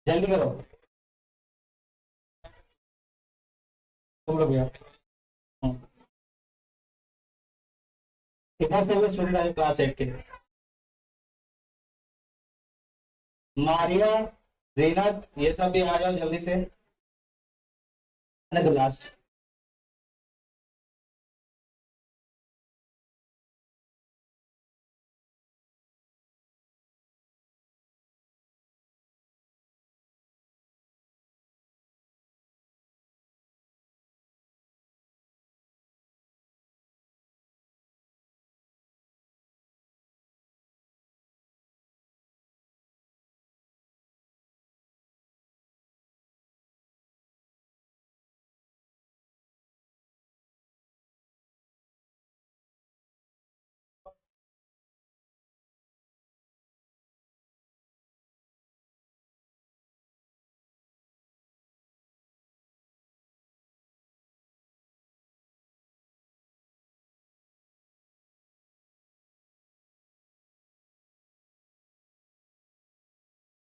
जल्दी करो तुम लोग यार। इधर से भी स्टूडेंट आए क्लास 8 के। मारिया, जीनत, ये सब भी आ जाओ जल्दी से। लास्ट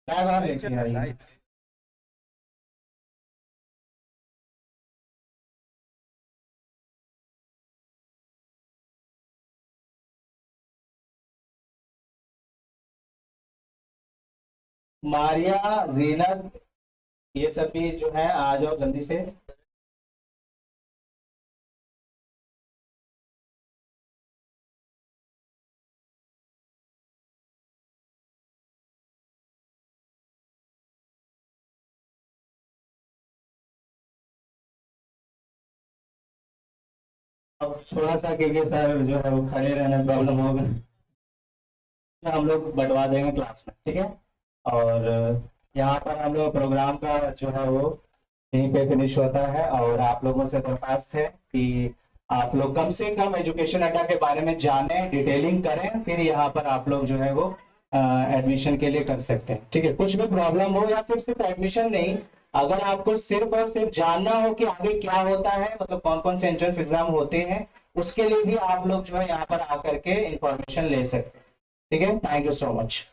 बाहर लेके आइए। मारिया, जीनत, ये सब भी जो है आ जाओ जल्दी से। अब थोड़ा सा क्योंकि सर जो है वो खड़े रहने में प्रॉब्लम होगा, तो हम लोग बढ़वा देंगे क्लास में, ठीक है। और यहाँ पर हम लोग प्रोग्राम का जो है वो यहीं पे फिनिश होता है, और आप लोगों से दरख्वास्त है कि आप लोग कम से कम एजुकेशन अड्डा के बारे में जानें, डिटेलिंग करें, फिर यहाँ पर आप लोग जो है वो एडमिशन के लिए कर सकते हैं, ठीक है। कुछ भी प्रॉब्लम हो या फिर सिर्फ एडमिशन नहीं, अगर आपको सिर्फ और सिर्फ जानना हो कि आगे क्या होता है, मतलब कौन कौन से एंट्रेंस एग्जाम होते हैं, उसके लिए भी आप लोग जो है यहाँ पर आकर के इंफॉर्मेशन ले सकते हैं, ठीक है। Thank you so much.